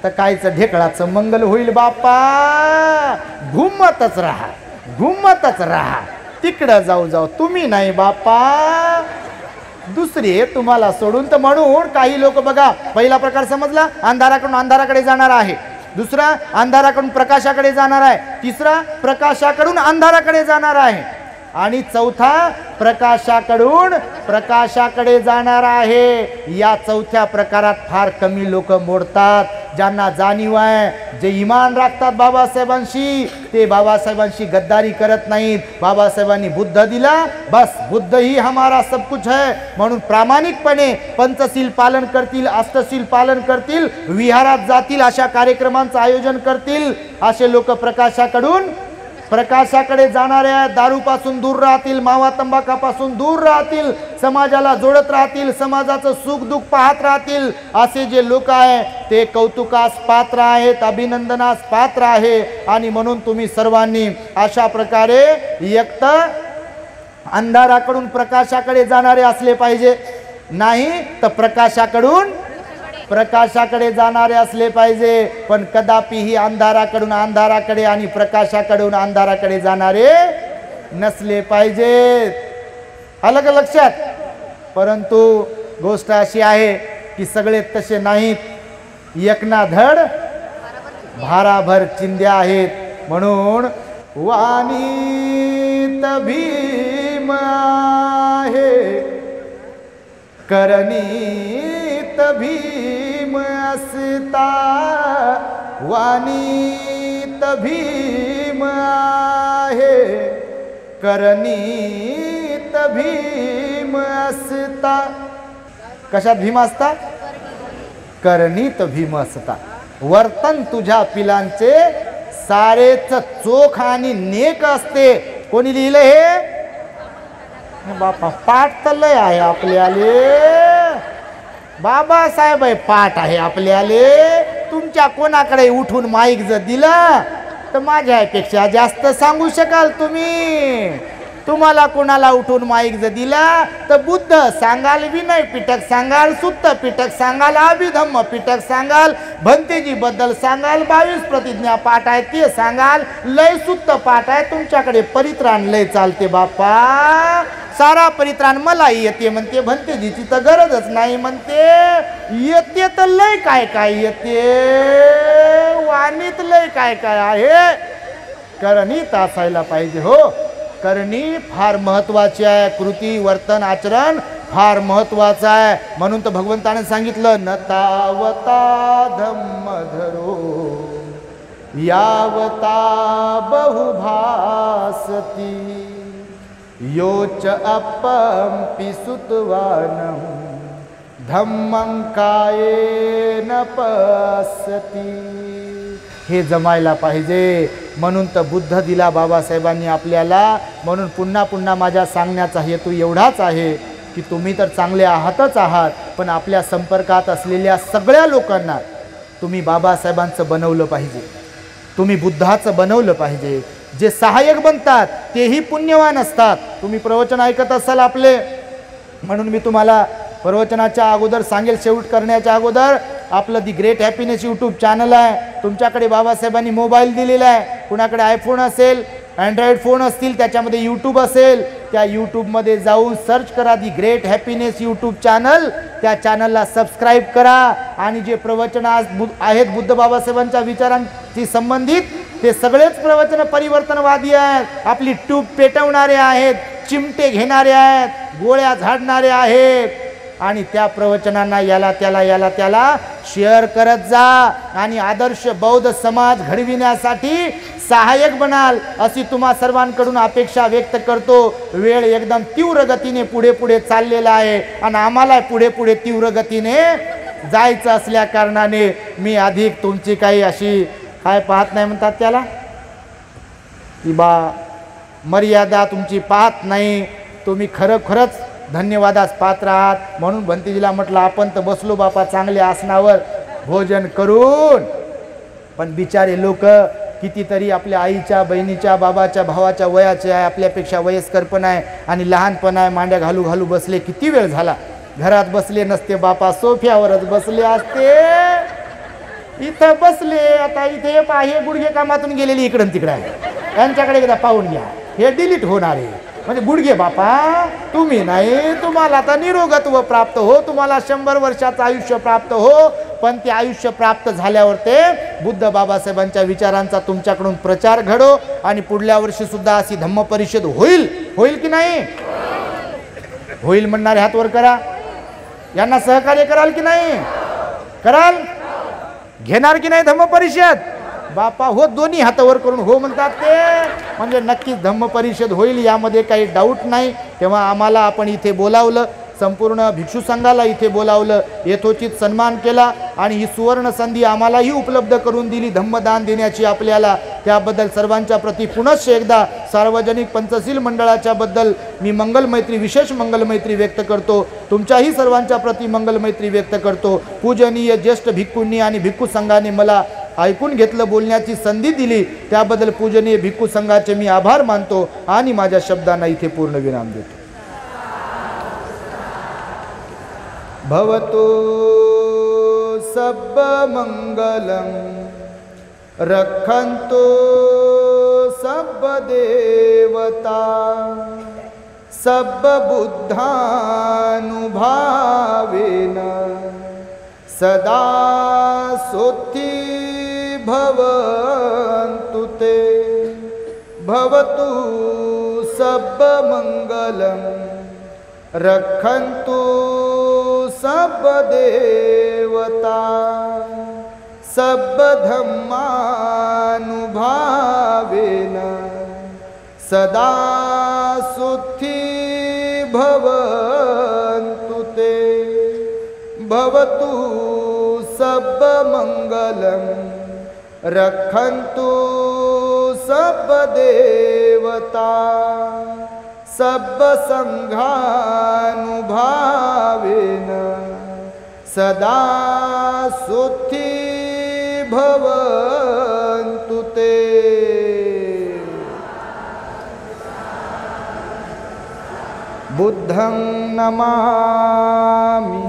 तर कायचं ढेकळाचं मंगल होईल बाप्पा. घुमतच राहा, घुमतच राहा, तिकडं जाऊ तुम्ही नाही बाप्पा, दुसरे तुम्हाला सोडून. तर म्हणून काही लोक बघा, पहिला प्रकार समजला, अंधाराकडून अंधाराकडे जाणार आहे. दुसरा, अंधाराकडून प्रकाशाकडे जाणार आहे. तिसरा, प्रकाशाकडून अंधाराकडे जाणार आहे. आणि चौथा, प्रकाशाकडून प्रकाशाकडे जाणार आहे. या चौथ्या प्रकारात फार कमी लोक मोडतात. ज्यांना जाणीव आहे, जे इमान राखतात बाबासाहेबांशी, ते बाबासाहेबांशी गद्दारी करत नाहीत. बाबासाहेबांनी बुद्ध दिला, बस बुद्ध ही हमारा सब कुछ है म्हणून प्रामाणिकपणे पंचशील पालन करतील, अष्टशील पालन करतील, विहारात जातील, अशा कार्यक्रमांचं आयोजन करतील. असे लोक प्रकाशाकडे जाणारे आहेत. दारूपासून दूर राहतील, मावा तंबाखापासून दूर राहतील, समाजाला जोडत राहतील, समाजाचं सुख दुःख पाहत राहतील. असे जे लोक आहे ते कौतुकास पात्र आहेत, अभिनंदनास पात्र आहे. आणि म्हणून तुम्ही सर्वांनी अशा प्रकारे एक तर अंधाराकडून प्रकाशाकडे जाणारे असले पाहिजे, नाही तर प्रकाशाकडे जाणारे असले पाहिजे. पण कदापिही अंधाराकडून अंधाराकडे आणि प्रकाशाकडून अंधाराकडे जाणारे नसले पाहिजेत. अलग लक्षात. परंतु गोष्ट अशी आहे की सगळे तसे नाहीत. एकना धड भाराभर चिंध्या आहेत. म्हणून वाणीत भीम आहे, करणीत भीम असता, वाणीत भीम आहे, करणीत भीम असता. कशात भीम असता? करणीत भीम असता. वर्तन तुझ्या पिलांचे सारेच चोख आणि नेक असते. कोणी लिहिलं हे? बापा, पाठ तर लय आहे आपल्याले. बाबासाहेब पाठ आहे आपल्याले. तुमच्या कोणाकडे उठून माईक जर दिला तर माझ्यापेक्षा जास्त सांगू शकाल तुम्ही. तुम्हाला कोणाला उठून माईक जर दिला तर बुद्ध सांगाल, विनय पिटक सांगाल, सुत्त पिटक सांगाल, अभिधम्म पिटक सांगाल, भंतेजी बद्दल सांगाल, 22 प्रतिज्ञा पाठ आहे ते सांगाल, लय सुत्त पाठ आहे. तुमच्याकडे परित्राण लय चालते बाप्पा. सारा परित्राण मला येते म्हणते, भंतेजीची तर गरजच नाही म्हणते. येते तर लय काय काय येते, वाणीत लय काय काय आहे. करणीत असायला पाहिजे. हो, करणी फार महत्वाची आहे. कृती, वर्तन, आचरण फार महत्वाचं आहे. म्हणून तर भगवंताने सांगितलं, न तावता धम्म धरो यावता बहुभासती योच अपंपि सुतवानं धम्मं कायेन पश्यति. हे जमायला पाहिजे. म्हणून तर बुद्ध दिला बाबासाहेबांनी आपल्याला. म्हणून पुन्हा पुन्हा माझ्या सांगण्याचा हेतू एवढाच आहे की तुम्ही तर चांगले आहातच आहात, पण आपल्या संपर्कात असलेल्या सगळ्या लोकांना तुम्ही बाबासाहेबांचं बनवलं पाहिजे, तुम्ही बुद्धाचं बनवलं पाहिजे. जे सहाय्यक बनतात तेही पुण्यवान असतात. तुम्ही प्रवचन ऐकत असाल आपले, म्हणून मी तुम्हाला प्रवचनाच्या अगोदर सांगेल, शेवट करण्याच्या अगोदर, आपलं the great happiness YouTube channel आहे. तुमच्याकडे बाबासाहेबांनी मोबाईल दिलेला आहे. कुणाकडे आयफोन असेल, अँड्रॉइड फोन असतील, त्याच्यामध्ये यूट्यूब असेल, त्या यूट्यूबमध्ये जाऊन सर्च करा the great happiness YouTube channel. त्या चॅनलला सबस्क्राईब करा. आणि जे प्रवचन आज आहेत बुद्ध बाबासाहेबांच्या विचारांशी संबंधित, ते सगळेच प्रवचन परिवर्तनवादी आहेत. आपली ट्यूब पेटवणारे आहेत, चिमटे घेणारे आहेत, गोळ्या झाडणारे आहेत. आणि त्या प्रवचनांना याला त्याला शेअर करत जा आणि आदर्श बौद्ध समाज घडविण्यासाठी सहाय्यक बनाल अशी तुम्हा सर्वांकडून अपेक्षा व्यक्त करतो. वेळ एकदम तीव्र गतीने पुढे चाललेला आहे आणि आम्हाला पुढे तीव्र गतीने जायचं असल्या कारणाने मी अधिक तुमची काही अशी काय पाहत नाही म्हणतात त्याला की बा मर्यादा तुमची पाहत नाही. तुम्ही खरंच धन्यवादास पात्र आहात. म्हणून भंतीजीला म्हटलं आपण तर बसलो बापा चांगल्या आसनावर भोजन करून, पण बिचारे लोक कितीतरी आपल्या आईच्या, बहिणीच्या, बाबाच्या, भावाच्या वयाचे आहे, आपल्यापेक्षा वयस्कर पण आहे आणि लहान पण आहे. मांड्या घालू बसले. किती वेळ झाला, घरात बसले नसते बापा, सोफ्यावरच बसले असते. इथं बसले. आता इथे हे गुडघे कामातून गेलेली इकडं तिकडं आहे, यांच्याकडे एकदा पाहून घ्या. हे डिलीट होणार आहे. म्हणजे गुडघे बापा तुम्ही नाही, तुम्हाला आता निरोगत्व प्राप्त हो, तुम्हाला 100 वर्षाचं आयुष्य प्राप्त हो. पण ते आयुष्य प्राप्त झाल्यावर ते बुद्ध बाबासाहेबांच्या विचारांचा तुमच्याकडून प्रचार घडो आणि पुढल्या वर्षी सुद्धा अशी धम्म परिषद होईल की नाही? होईल म्हणणारे हात वर करा. यांना सहकार्य कराल की नाही? कराल? घेणार की नाही धम्म परिषद? बापा हो, दोन्ही हातावर करून हो म्हणतात ते. म्हणजे नक्कीच धम्म परिषद होईल, यामध्ये काही डाऊट नाही. तेव्हा आम्हाला आपण इथे बोलावलं, संपूर्ण भिक्षू संघाला इथे बोलावलं, यथोचित सन्मान केला आणि ही सुवर्ण संधी आम्हालाही उपलब्ध करून दिली धम्मदान देण्याची आपल्याला. त्याबद्दल सर्वांच्या प्रती पुनश्च एकदा सार्वजनिक पंचशील मंडळाच्या बद्दल मी मंगलमैत्री, विशेष मंगलमैत्री व्यक्त करतो. तुमच्याही सर्वांच्या प्रती मंगलमैत्री व्यक्त करतो. पूजनीय ज्येष्ठ भिक्खूंनी आणि भिक्खू संघाने मला ऐकून घेतलं, बोलण्याची संधी दिली, त्याबद्दल पूजनीय भिक्खू संघाचे मी आभार मानतो आणि माझ्या शब्दांना इथे पूर्ण विराम देतो. भवतु सब्ब मंगलम रक्षन्तु सब्ब देवता सब्ब बुद्धानुभावेन सदा सोत्थि भवन्तु ते. भवतु सब्ब मंगलम रक्षन्तु सब्ब देवता सब्ब धम्मानुभावेन सदा सुखी भवन्तु ते. भवतु सब्ब मंगलम रक्षन्तु सब्ब देवता सब्ब संघानुभावेन सदा सुखी भवन्तु ते. बुद्धं नमामि,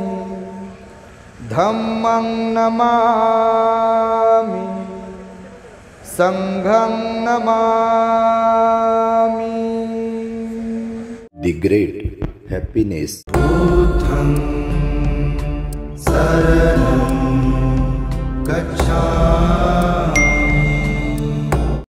धम्मं नमामि, संघं नमामि. The Great Happiness. बुद्धं शरणं गच्छामि.